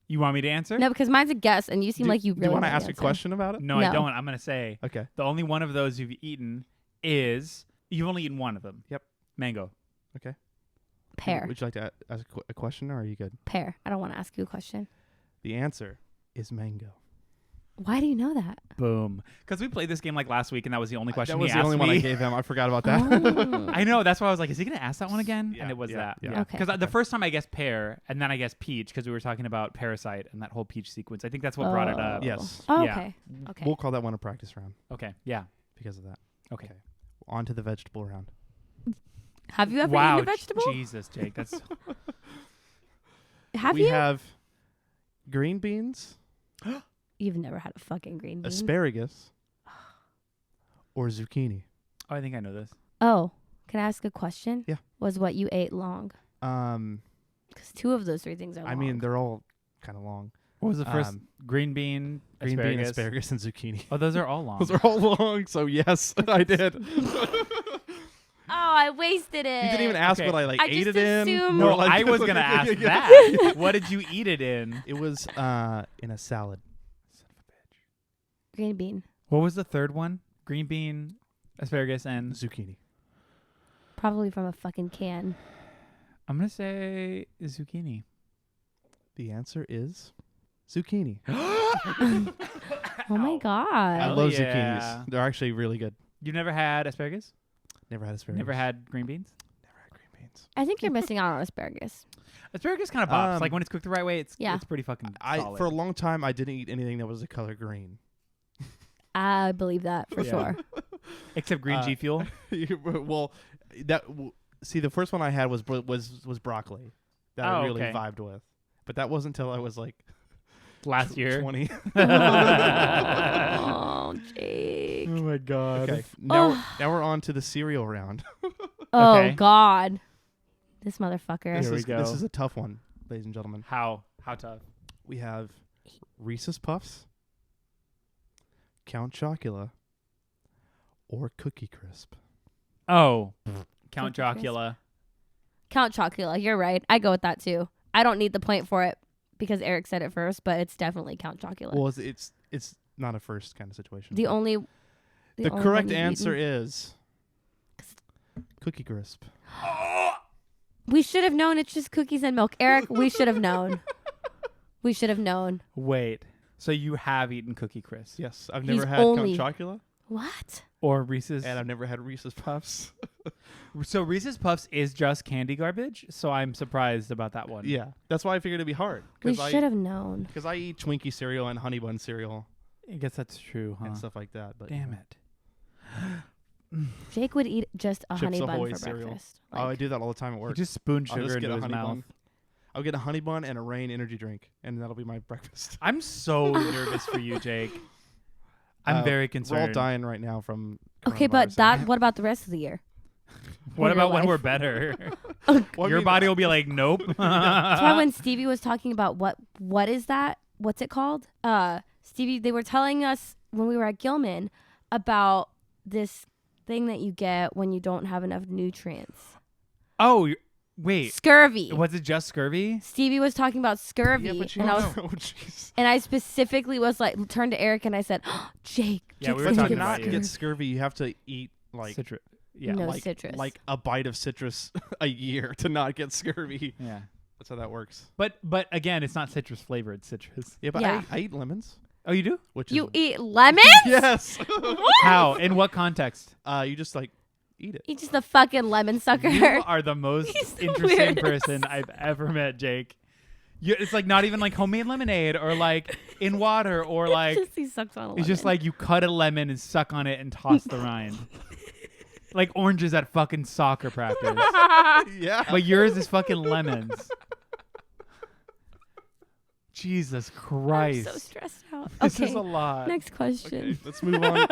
You want me to answer? No, because mine's a guess, and you seem like you do really you want to know the ask a answer. question about it? No, I No. don't. I'm going to say Okay. the only one of those you've eaten is you've only eaten one of them. Yep. Mango. Pear. Would you like to ask a question, or are you good? Pear. I don't want to ask you a question. The answer is mango. Why do you know that? Boom. Because we played this game like last week, and that was the only question That was he the asked only me. one I gave him. I forgot about that. Oh. I know. That's why I was like, is he going to ask that one again? Yeah, And it was yeah, that. yeah. Okay. Because the first time I guessed pear, and then I guessed peach, because we were talking about Parasite and that whole peach sequence. I think that's what brought it up. Yes. Oh, Yeah. okay. Okay. We'll call that one a practice round Okay. Yeah. because of that. Okay. On to the vegetable round. Have you ever Wow. eaten a vegetable? Jesus, Jake. That's Have we you? have green beans, You've never had a fucking green bean. asparagus, or zucchini. Oh, I think I know this. Oh, can I ask a question? Yeah. Was what you ate long? Um, Because 2 of those 3 things are long. I mean, they're all kind of long. What was the first? Um, Green bean, Green asparagus. bean, asparagus, and zucchini. Oh, those are all long. Those are all long, so yes, I did. Oh, I wasted it. You didn't even ask Okay. what I I ate just it in. assumed- no, or, like- I was gonna ask Yeah. that. What did you eat it in? It was in a salad. Green bean. What was the third one? Green bean, asparagus, and Zucchini. Probably from a fucking can. I'm gonna say zucchini. The answer is zucchini. Oh my god. I Hell love yeah. zucchinis. They're actually really good. You never had asparagus? Never had asparagus. Never had green beans? Never had green beans. I think you're missing out on asparagus. Asparagus kind of pops. Um, Like when it's cooked the right way, it's Yeah. it's pretty fucking solid. For a long time, I didn't eat anything that was the color green. I believe that for Yeah. sure. Except green G Fuel. Well, see, the first one I had was broccoli that I Oh, really okay. vibed with, but that wasn't until I was like Last year. 20. Oh, Jake. Oh my god. Okay, now we're on to the cereal round. Oh Okay. god. This motherfucker. Here we go. This is a tough one, ladies and gentlemen. How tough? We have Reese's Puffs, Count Chocula, or Cookie Crisp. Oh, Count Cookie Chocula. Count Chocula. You're right. I go with that too. I don't need the point for it because Eric said it first, but it's definitely Count Chocula. Well, it's not a first kind of situation. the only correct one you've answer eaten. is Cookie Crisp. We should have known it's just cookies and milk. Eric, we should have known. We should have known. Wait. So you have eaten Cookie Crisp? Yes, I've He's never had only- Count Chocula, What? Or Reese's? and I've never had Reese's Puffs. So Reese's Puffs is just candy garbage. So I'm surprised about that one. Yeah, that's why I figured it'd be hard. We should have known. Because I eat Twinkie cereal and Honey Bun cereal I guess that's true, huh? and stuff like that. But Damn it. Jake would eat just a Chips honey bun Ahoy for cereal. breakfast. Oh, I do that all the time at You work. just spoon I'll sugar just get into a his honey mouth. bun. I'll get a honey bun and a Rain energy drink, and that'll be my breakfast. I'm so nervous for you, Jake. I'm very concerned. We're all dying right now from. Okay, but coronavirus. what about the rest of the year? What Your about when life. we're better? Well, I Your mean, body will be like, nope. That's why when Stevie was talking about what is that? What's it called? Stevie, they were telling us when we were at Gilman about this thing that you get when you don't have enough nutrients. Oh, wait. Scurvy. Was it just scurvy? Stevie was talking about scurvy, Yeah, but you and I was, oh, jeez. and I specifically was like, turned to Eric and I said, oh, Jake. Yeah, we Jake's were gonna talking get about Not you. get scurvy, you have to eat like Citrus. Yeah. No like, citrus. like a bite of citrus a year to not get scurvy. Yeah. That's how that works. But again, it's not citrus flavored citrus. Yeah, but Yeah. I eat lemons, Oh, you do? which You is eat lemons? yes. How? In what context? You just like eat it. He's just a fucking lemon sucker. You are the most He's the interesting weirdest. person I've ever met, Jake. It's like not even like homemade lemonade or like in water or like He sucks on a it's just lemon. like you cut a lemon and suck on it and toss the rind. Like oranges at fucking soccer practice. Yeah. But yours is fucking lemons. Jesus Christ. I'm so stressed out. This Okay, is a lot. next Okay, question. let's move on.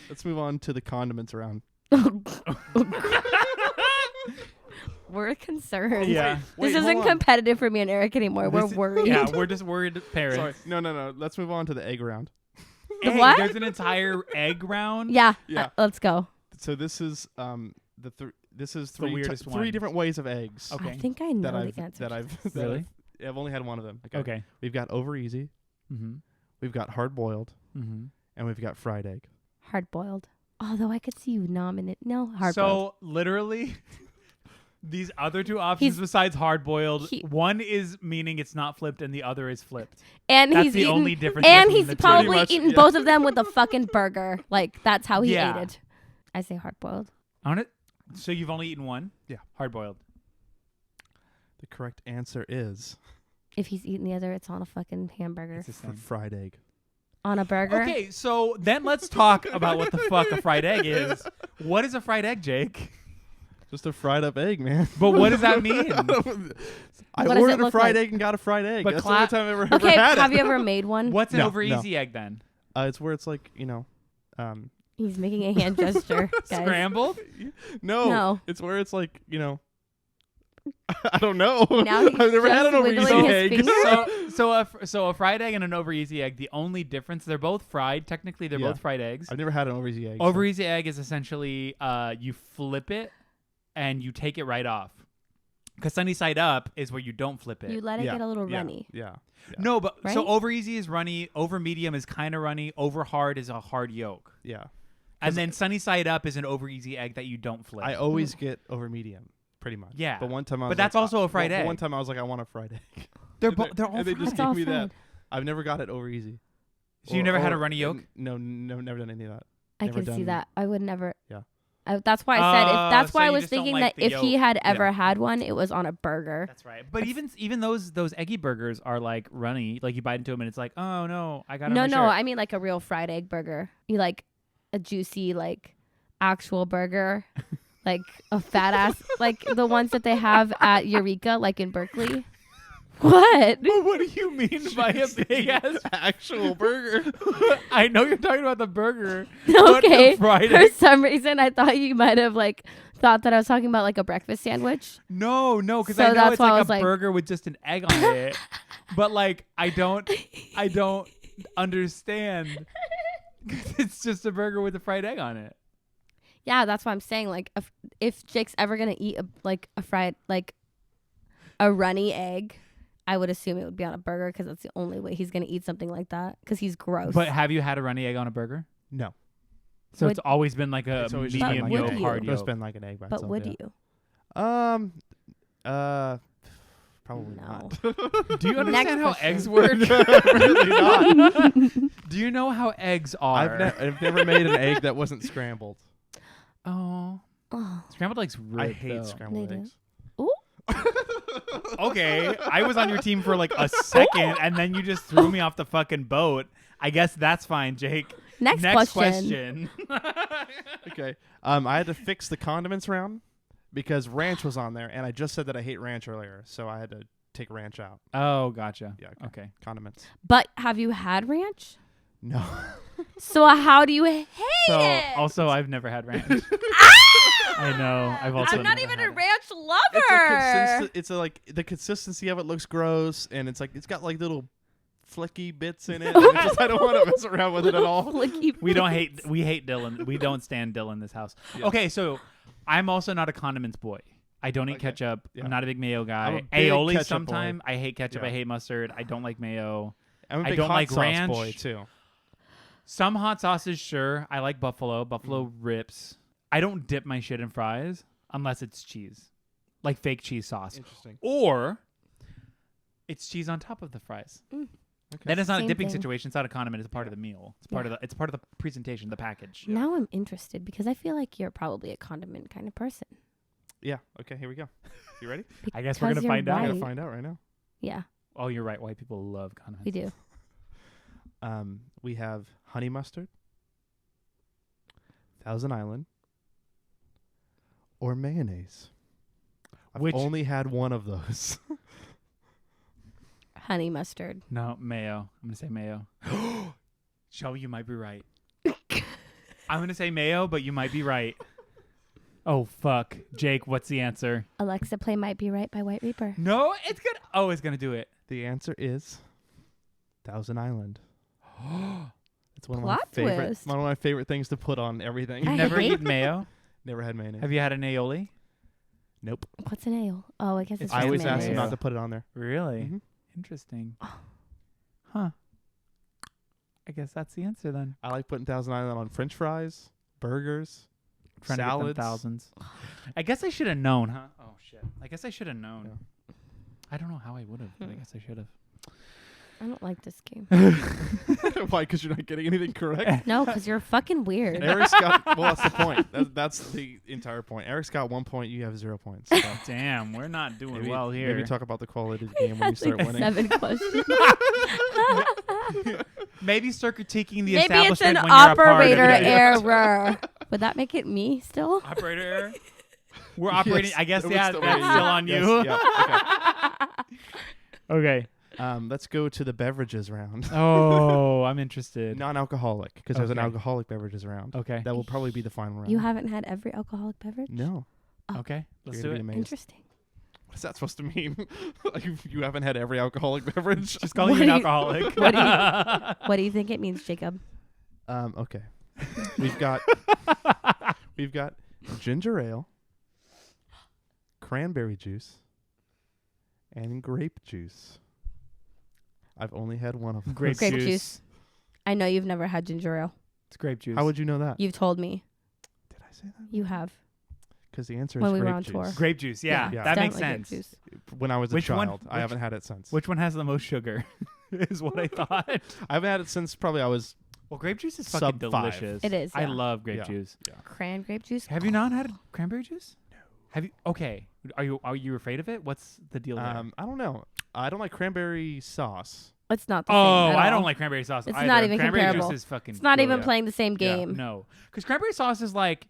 Let's move on to the condiments round. We're concerned. Yeah. Wait, This hold isn't on. competitive for me and Eric anymore. We're This- worried. Yeah, we're just worried parents. Sorry. No. Let's move on to the egg round. The Egg, what? There's an entire egg round. Yeah. Yeah. Let's go. So this is this is the three weirdest three one. different ways of eggs Okay. I think I know that I've the answer. that to I've this. that Really? I've only had one of them. Okay. We've got over easy, Mm-hmm. we've got hard boiled, Mm-hmm. and we've got fried egg. Hard boiled. Although I could see you nominate. No, hard boiled. So literally, These other two options He's- besides hard boiled, he- one is meaning it's not flipped and the other is flipped. And That's he's the eaten, only difference. and between he's the two. probably much, eaten yeah. both of them with a fucking burger. Like that's how he Yeah. ate it. I say hard boiled. On it. So you've only eaten one? Yeah. Hard boiled. The correct answer is If he's eating the other, it's on a fucking hamburger. It's the same. fried egg. On a burger. Okay, so then let's talk about what the fuck a fried egg is. What is a fried egg, Jake? Just a fried up egg, man. But what does that mean? I What does ordered it a look fried like? egg and got a fried egg. But That's the only time I've ever Okay, had have it. you ever made one? What's an No, over no. easy egg then? It's where it's like, He's making a hand gesture, guys. Scrambled? No. It's where it's like, I don't know. Now he's I've never had just an over wiggling easy his egg. finger. So a fried egg and an over easy egg. The only difference, they're both fried. Technically, they're Yeah. both fried eggs. I've never had an over easy egg. Over easy egg is essentially you flip it and you take it right off. Because sunny side up is where you don't flip it. You let it get a little runny. Yeah. No, but so Right? over easy is runny, over medium is kind of runny, over hard is a hard yolk. Yeah. And then sunny side up is an over easy egg that you don't flip. I always get over medium, pretty much. Yeah. But one time I was But that's like, also a fried egg. One time I was like, I want a fried egg. they're And they're all and they fried. just That's all gave me that. fried. I've never got it over easy. So you never had a runny yolk? No, never done any of that. I Never can see done- that. I would never. Yeah. That's why I said. If that's so why I you was just don't thinking like that the if he yolk. had ever Yeah. had one, it was on a burger. That's right. But even those eggy burgers are like runny. Like you bite into them and it's like, oh no, I got it. No, on my no. shirt. I mean like a real fried egg burger. You like a juicy like actual burger, like a fat ass, like the ones that they have at Eureka, like in Berkeley. What? But what do you mean by a big ass? Actual burger. I know you're talking about the burger. but Okay. the fried For egg. some reason, I thought you might have like thought that I was talking about like a breakfast sandwich. No, because So I know that's it's why I like was a like- burger with just an egg on it. But like I don't understand. 'Cause it's just a burger with a fried egg on it. Yeah, that's why I'm saying like if Jake's ever gonna eat a fried like a runny egg, I would assume it would be on a burger because that's the only way he's gonna eat something like that because he's gross. But have you had a runny egg on a burger? No. So Would- it's always been like a It's always just medium been like yolk, an egg. hard It's yolk. been like an egg by but itself, would yeah. you? Probably No. not. Do you Next understand how question. eggs work? Really not. Do you know how eggs are? I've never made an egg that wasn't scrambled. Oh, Oh, scrambled eggs. I Rip, hate though. scrambled They do. eggs. Okay, I was on your team for like a second, and then you just threw me off the fucking boat. I guess that's fine, Jake. next question. Okay. I had to fix the condiments round because ranch was on there, and I just said that I hate ranch earlier, so I had to take ranch out. Oh, gotcha. Yeah. Okay. Condiments. But have you had ranch? No. So how do you hate So it? also, I've never had ranch. I know. I've also. I'm not never even had a it. ranch lover. It's a like the consistency of it looks gross, and it's got like little flicky bits in it. And it's just, I don't want to mess around with it at all. Flicky We don't bits. hate. We hate Dylan. We don't stand Dylan in this house. Yeah. Okay, so I'm also not a condiments boy. I don't eat Okay. ketchup. Yeah. I'm not a big mayo I'm a guy. big Aioli ketchup sometime. I hate ketchup. Yeah. I hate mustard. I don't like mayo. I'm a I big don't hot like sauce ranch. boy too. Some hot sauces, sure. I like buffalo. Buffalo rips. I don't dip my shit in fries unless it's cheese, like fake cheese sauce, Interesting. or it's cheese on top of the fries. Mm. Okay. Then it's not Same a dipping thing. situation. It's not a condiment. It's part of the meal. It's part Yeah. of the. It's part of the presentation, the package. Now I'm interested because I feel like you're probably a condiment kind of person. Yeah. Okay. Here we go. You ready? I guess we're Because gonna you're find out. I'm right. gonna find out right now. Yeah, Oh, you're right. White people love condiments. we do. We have honey mustard, Thousand Island, or mayonnaise. I've Which- only had one of those. Honey mustard. No, mayo. I'm gonna say mayo. Shelby, you might be right. I'm gonna say mayo, but you might be right. Oh fuck, Jake, what's the answer? Alexa, play "Might Be Right" by White Reaper. No, it's good. Oh, it's gonna do it. The answer is Thousand Island. It's one of Plot my favorite. twist. One of my favorite things to put on everything. I Never hate eaten mayo. Never had mayonnaise. Have you had an aioli? Nope. What's an ale? Oh, I guess it's It's I just always mayonnaise. ask them mayonnaise. not to put it on there. Really? Mhm. Interesting. Huh. I guess that's the answer then. I like putting Thousand Island on French fries, burgers, Trying to get them Salads. thousands. I guess I should have known, huh? Oh shit. I guess I should have known. Yeah. I don't know how I would have, but I guess I should have. I don't like this game. Why? Because you're not getting anything correct. No, because you're fucking weird. Eric's got. Well, that's the point. That's the entire point. Eric's got 1 point. You have 0 points. So Damn, we're not doing maybe, well here. Maybe talk about the quality of the game when you That's start like winning. 7 questions. Maybe start critiquing the Maybe it's establishment an when you're a part of operator it. error. Would that make it me still? Operator error? We're operating. Yes, I guess, it would yeah, still that's be still you. on Yes, you. yeah, Okay. okay. Let's go to the beverages round. Oh, I'm interested. Non-alcoholic, because there's an Okay. alcoholic beverages round. Okay. That will probably be the final round. You haven't had every alcoholic beverage? No. Okay. Let's You're do gonna it. be amazed. Interesting. What's that supposed to mean? Like, you haven't had every alcoholic beverage? Just calling you an alcoholic. What do you think it means, Jacob? Okay. We've got ginger ale, cranberry juice, and grape juice. I've only had one of them. Grape Grape juice. juice. I know you've never had ginger ale. It's grape juice. How would you know that? You've told me. Did I say that? You have. Because the answer When is we were grape on juice. tour. Grape juice. Yeah, Yeah. that makes Definitely grape sense. juice. When I was a Which one- child. I haven't had it since. Which one has the most sugar? Is what I thought. I haven't had it since probably I was. Well, grape juice is Sub fucking 5. delicious. It is, I yeah. love grape Yeah. juice. Cran grape juice. Have you not had cranberry juice? No. Have you? Okay. Are you afraid of it? What's the deal there? I don't know. I don't like cranberry sauce. It's not the Oh, same. at I all. don't like cranberry sauce. It's either. not even cranberry comparable. Juice is fucking. It's not even Yeah. playing the same Yeah. game. No, because cranberry sauce is like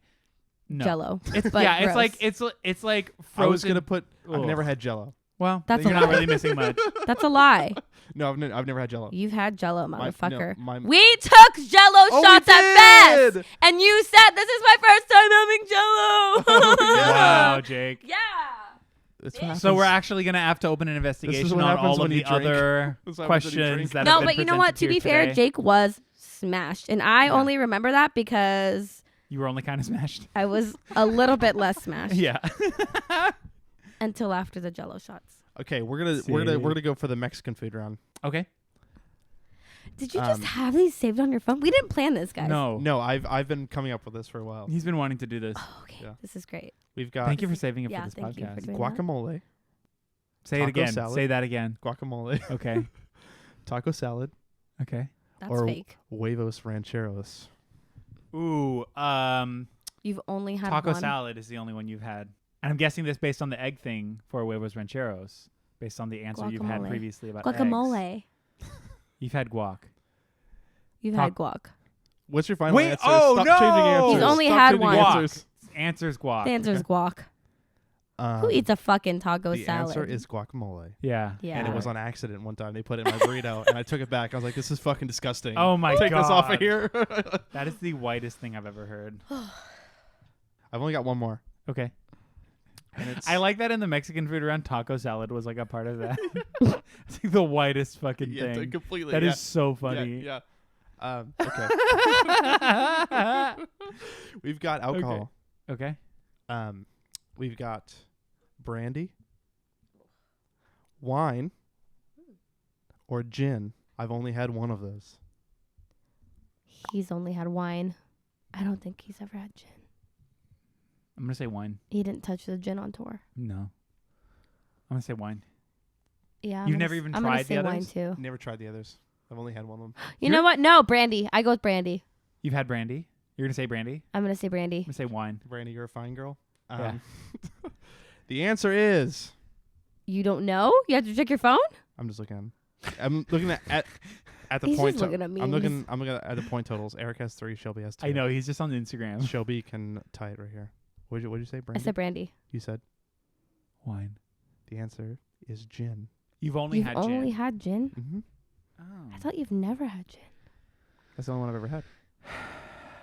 no. Jello. It's But yeah. It's gross. like it's like I was frozen. gonna put. I've Ugh. never had Jello. Well, That's you're a not lie. really missing much. That's a lie. No, I've never had Jello. You've had Jello, My- motherfucker. no, my- We took Jello Oh, we shots at Fest, did! and you said this is my first time having Jello. Yeah. Wow, Jake. Yeah. That's what So we're happens. actually gonna have to open an investigation what on happens all of when the you drink. other This is what happens when you questions drink. that No, have been but you know what? To presented be here fair, today. Jake was smashed, and I only remember that because You were only kind of smashed. I was a little bit less smashed Yeah. until after the Jello shots. Okay, we're gonna go for the Mexican food round. Okay. Did you just have these saved on your phone? We didn't plan this, guys. No. No, I've been coming up with this for a while. He's been wanting to do this. Oh, okay. Yeah. This is great. We've got Thank you for saving it Yeah, for this thank you for podcast. doing guacamole, Say it taco again. salad. Say that again. guacamole, Okay. taco salad, Okay. That's or fake. huevos rancheros. Ooh. You've only had Taco one. salad is the only one you've had. And I'm guessing this based on the egg thing for huevos rancheros, based on the answer you've had Guacamole. previously about eggs. Guacamole. You've had guac. You've Tac- had guac. What's your final Wait, answer? oh, Stop no! changing answers. He's only Stop had changing one. Answers. Answer's guac. The answer is guac. Who eats a fucking taco The salad? answer is guacamole. Yeah. Yeah. And it was on accident one time. They put it in my burrito, and I took it back. I was like, "This is fucking disgusting." Oh my Take god. this off of here. That is the whitest thing I've ever heard. I've only got one more. Okay. And it's I like that in the Mexican food around taco salad was like a part of that. It's like the whitest fucking yeah, thing. completely. That yeah. is so funny. Yeah. Okay. We've got alcohol. Okay. We've got brandy, wine, or gin. I've only had one of those. He's only had wine. I don't think he's ever had gin. I'm gonna say wine. He didn't touch the gin on tour. No. I'm gonna say wine. Yeah. You've I'm never gonna even I'm gonna tried the say wine others? too. Never tried the others. I've only had one of them. You know what? No, brandy. I go with brandy. You've had brandy. You're gonna say brandy. I'm gonna say brandy. I'm gonna say wine. Brandy, you're a fine girl. Yeah. The answer is. You don't know? You have to check your phone? I'm just looking. I'm looking at the He's point. just looking at I'm memes. looking at the point totals. Eric has 3. Shelby has 2. I know he's just on Instagram. Shelby can tie it right here. What'd you say, I Brandy? said brandy. You said Wine. the answer is gin. You've only You've had only gin. had gin? Mm-hmm. Oh. I thought you've never had gin. That's the only one I've ever had.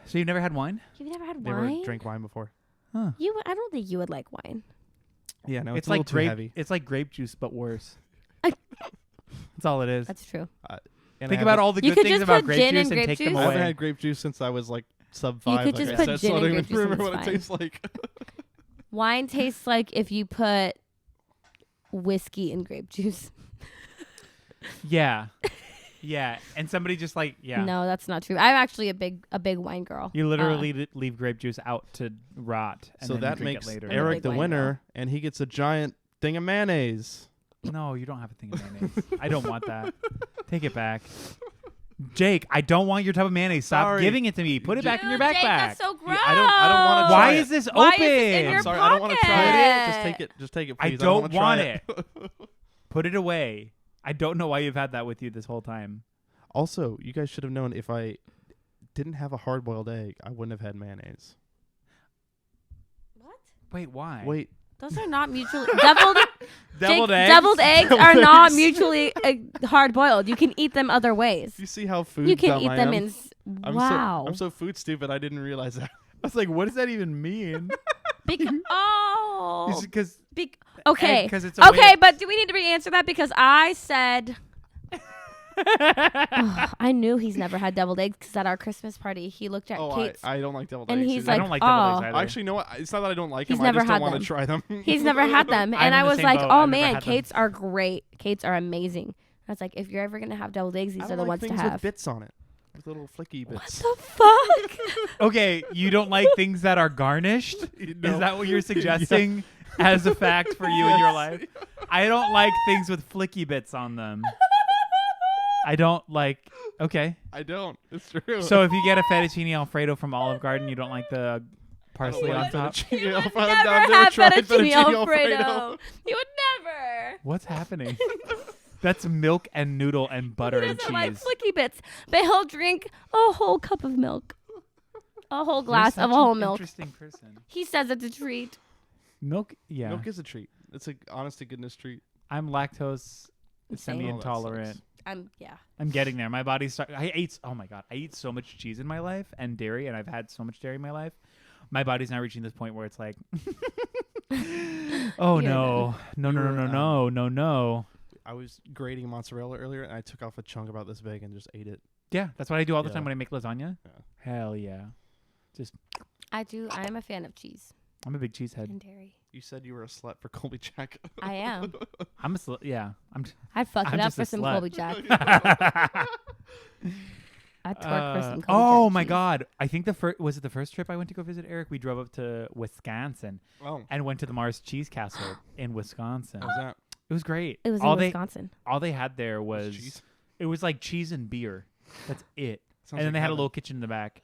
So you've never had wine? You've never had Never wine? drank wine before. Huh. I don't think you would like wine. Yeah, no, it's, It's a little like too grape. heavy. It's like grape juice, but worse. That's all it is. That's true. And Think I about haven't- all the You good could things just about put grape gin juice and and grape take them juice? I haven't away. had grape juice since I was like sub You 5. could like just I put said, gin so I and don't grape even juice and remember it's what it fine. tastes like. Wine tastes like if you put whiskey in grape juice. Yeah. Yeah, and somebody just like No, that's not true. I'm actually a big wine girl. You literally leave grape juice out to rot, and So then that drink makes it later. Eric big the wine winner, and he gets a giant thing of mayonnaise. No, you don't have a thing of mayonnaise. I don't want that. Take it back. Jake, I don't want your tub of mayonnaise. Stop Sorry. giving it to me. Put it back in your Jake, backpack. that's so gross. I don't wanna try Why it. is this Why open? is this in your I'm sorry, I don't want to try it. pocket. Just take it. Just take it, I please. don't wanna try want it. Put it away. I don't know why you've had that with you this whole time. Also, you guys should have known if I didn't have a hard-boiled egg, I wouldn't have had mayonnaise. What? Wait, why? Wait, Those are not mutually deviled. Deviled Jake, eggs? deviled eggs are not mutually hard boiled. You can eat them other ways. you see how food You can dumb eat I them am? in. I'm Wow. I'm so food stupid. I didn't realize that. I was like, what does that even mean? Oh. Because Okay. Because it's a Okay, way but do we need to re-answer that? Because I said. I knew he's never had deviled eggs because at our Christmas party he looked at Kate's I don't like deviled and eggs. he's I like, don't like deviled eggs oh, either. Actually, you know what? It's not that I don't like He's them. I never just had don't want them. to try them. he's never had them, I'm and in I the was same like, boat. oh I've never man, had them. Kate's are great. Kate's are amazing. I was like, if you're ever gonna have deviled eggs, these I are don't the like ones to things have. with bits on it, with little flicky What bits. the fuck? Okay, you don't like things that are garnished? No. Is that what you're suggesting as a fact for you in your life? I don't like things with flicky bits on them. I don't like. Okay. I don't. It's true. So if you get a fettuccine alfredo from Olive Garden, you don't like the parsley on like top? fettuccine You would Alfredo. never I've have tried fettuccine Alfredo. You would never. What's happening? That's milk and noodle and butter He and doesn't like cheese. flicky bits, but he'll drink a whole cup of milk, a whole You're glass such of whole an milk. Interesting person. He says it's a treat. Milk, yeah. Milk is a treat. It's a honest to goodness treat. I'm lactose Same. semi-intolerant. Yeah. I'm getting there. My body's oh my god, I eat so much cheese in my life and dairy, and I've had so much dairy in my life. My body's now reaching this point where it's like, oh no, no. I was grating mozzarella earlier, and I took off a chunk about this big and just ate it. Yeah, that's what I do all the Yeah. time when I make lasagna. Yeah. Hell yeah. I am a fan of cheese I'm a big cheesehead. and dairy. You said you were a slut for Colby Jack. I am. I'm a yeah. I'd fuck I'm it up just for a some slut. Colby Jack. I'd twerk for some Colby oh Jack my cheese. god! I think was it the first trip I went to go visit Eric? We drove up to Wisconsin Oh, and went to the Mars Cheese Castle in Wisconsin. how's that? It was great. It was all in Wisconsin. All they had there was cheese? it was like cheese and beer. That's it. Sounds And then like they had a heaven. little kitchen in the back.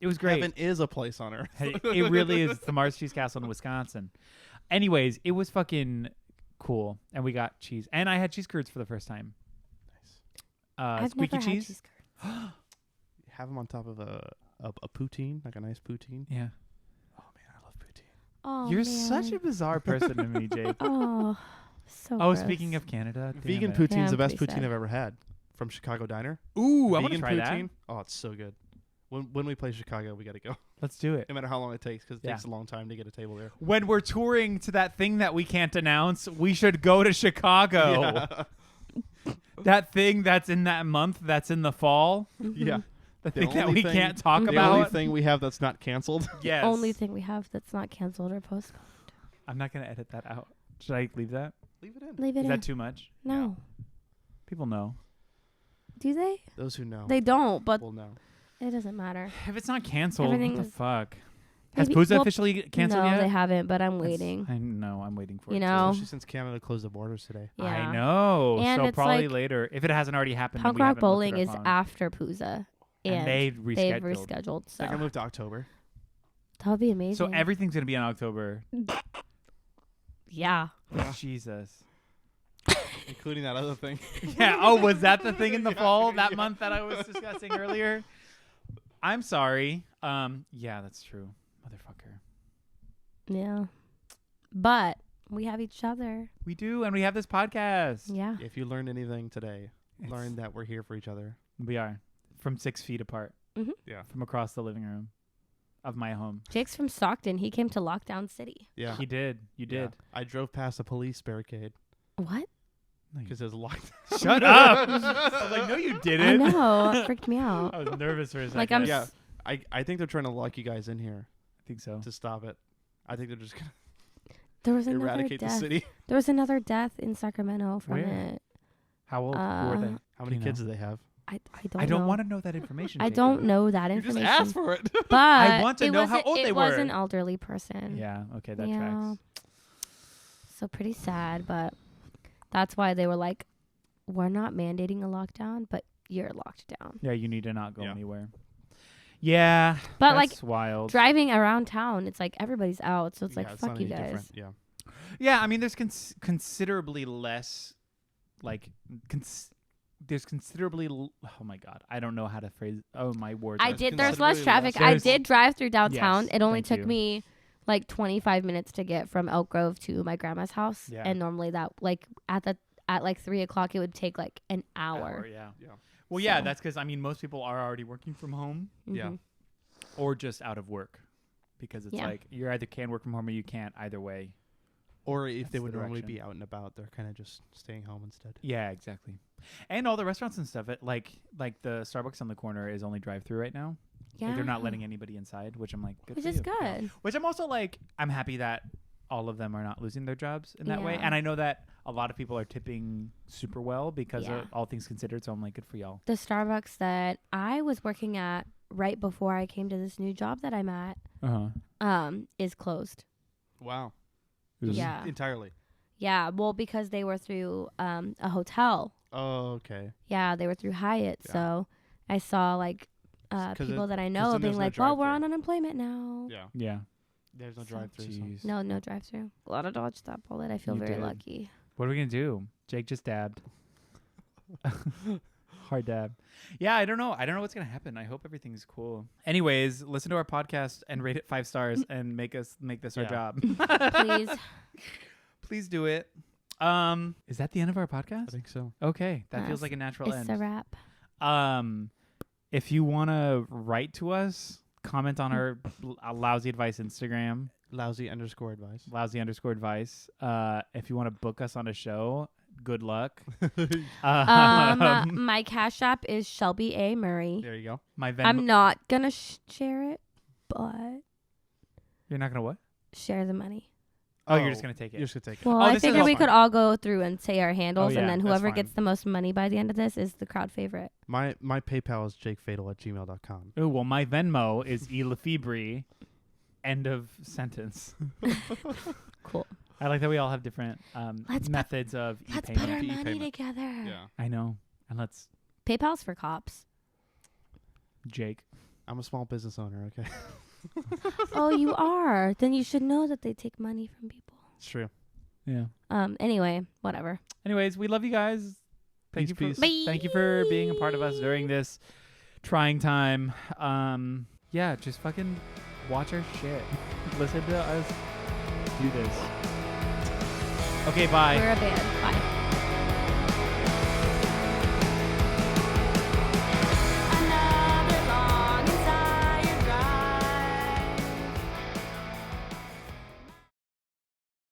It was great. Heaven is a place on earth. It really is. It's the Mars Cheese Castle in Wisconsin. Anyways, it was fucking cool, and we got cheese, and I had cheese curds for the first time. I've Squeaky never had cheese. cheese curds. Have them on top of a poutine, like a nice poutine. Yeah, Oh man, I love poutine. Oh, you're man. such a bizarre person to me, Jake. Oh, so. Oh, gross. speaking of Canada, damn Vegan it. poutine's Yeah, the I'm best pretty poutine sad. I've ever had from Chicago Diner. Ooh, I want to Vegan try poutine. that. Oh, it's so good. When we play Chicago, we got to go. Let's do it. No matter how long it takes, because it Yeah. takes a long time to get a table there. When we're touring to that thing that we can't announce, we should go to Chicago. Yeah. That thing that's in that month, that's in the fall. Yeah. The The thing that only we thing- can't talk The about. only thing we have that's not canceled. Yes. Only thing we have that's not canceled or postponed. I'm not gonna edit that out. Should I leave that? Leave it in. Leave it Is in. that too much? No. People know. Do they? Those who know They don't, but will know. it doesn't matter. If it's not canceled, Everything what the is- fuck? Has Maybe- Pooza well, officially canceled no, yet? they haven't, but I'm That's- waiting. I know. I'm waiting for You it. know? Especially since Canada closed the borders today. too. Yeah. I know. And so it's probably like later. If it hasn't already happened, Punk then we Rock haven't looked Bowling at is our phone. after Pooza, and they've rescheduled. they've rescheduled. They're So gonna move to October, that would be amazing. So everything's gonna be in October. yeah. Yeah. Jesus. including that other thing. Yeah. Oh, was that the thing in the Yeah, fall that yeah. month that I was discussing earlier? I'm sorry. Yeah, that's true, motherfucker. Yeah. But we have each other. We do, and we have this podcast. Yeah. If you learned anything today, It's- learn that we're here for each other. We are from 6 feet apart. Yeah. From across the living room of my home. Jake's from Stockton. He came to Lockdown City. Yeah. He did. You Yeah. did. I drove past a police barricade What? because it was locked. Shut up. I was like, no, you I didn't. know. That freaked me out. I was nervous for a second. Like I'm. Yeah. s- I think they're trying to lock you guys in here I think so. to stop it. I think they're just gonna There was another eradicate the death. city. There was another death in Sacramento from Where? it. How old? Who are they? How many you kids know? do they have? I don't I don't know. want to know that information. I Jacob. don't know that You just information. asked for it. But I want to it know how wasn't- old they It was were. an elderly person. Yeah. Okay, that Yeah. tracks. So pretty sad, but that's why they were like, we're not mandating a lockdown, but you're locked down. Yeah, you need to not go Yeah. anywhere. Yeah, But that's like wild. driving around town, it's like everybody's out, so it's like Yeah, fuck not you any guys. different. Yeah. Yeah, I mean, there's considerably less, like, there's considerably. Oh my god, I don't know how to phrase. Oh my words. I are did. There's less considerably traffic. less. I did drive through downtown. Yes, It only thank took you. me like 25 minutes to get from Elk Grove to my grandma's house, Yeah. and normally that like at like 3 o'clock it would take like an hour. Yeah. Yeah. Well, yeah, So- that's because I mean most people are already working from home Yeah. Mhm. or just out of work, because it's Yeah. like you either can work from home or you can't. Either way. Or if That's they the would normally direction. be out and about, they're kind of just staying home instead. Yeah, exactly. And all the restaurants and stuff, like the Starbucks on the corner is only drive-through right now. Yeah. Like, they're not letting anybody inside, which I'm like, good Which for is you. good. Which I'm also like, I'm happy that all of them are not losing their jobs in that way. Yeah. And I know that a lot of people are tipping super well because Yeah. of all things considered. So I'm like, good for y'all. The Starbucks that I was working at right before I came to this new job that I'm at, is closed. Wow. Yeah. Entirely. Yeah, well, because they were through a hotel. Oh, okay. Yeah, they were through Hyatt. Yeah. So I saw like 'cause people it- that I 'cause know then being there's no like, "Well, we're drive-thru." on unemployment now." Yeah. Yeah. There's no So- drive-through. So. Jeez. No drive-through. Glad I dodged that bullet. I feel You very did. lucky. What are we going to do? Jake just dabbed. Hard dab. Yeah, I don't know. I don't know what's going to happen. I hope everything's cool. Anyways, listen to our podcast and rate it 5 stars and make this our Yeah. job. Please. Please do it. Is that the end of our I podcast? think so. Okay, that feels Yes. like a natural It's end. a wrap. If you want to write to us, comment on our Lousy Advice Instagram, Lousy_advice. Lousy_advice. If you want to book us on a show, good luck. My Cash App is Shelby A. Murray. There you go. My Venmo. I'm not going to share it, but You're not gonna what? share the money. Oh, you're just gonna take it. You're just gonna take it. Well, Oh, I this is figured all we fine. could all go through and say our handles, yeah, and then that's whoever fine. gets the most money by the end of this is the crowd favorite. My PayPal is jakefatal@gmail.com. Oh well, my Venmo is elefebri. End of sentence. Cool. I like that we all have different Let's methods of Let's put our e-payment. money e-payment. together. Yeah. I know, and let's PayPal's for cops. Jake. I'm a small business owner. Okay. Oh, you are? Then you should know that they take money from people. It's true. Yeah. Anyway, whatever. Anyways, we love you guys. Thank you for Peace. Bye. thank you for being a part of us during this trying time. Yeah, just fucking watch our shit. Listen to us do this. Okay, bye. We're a band. Bye.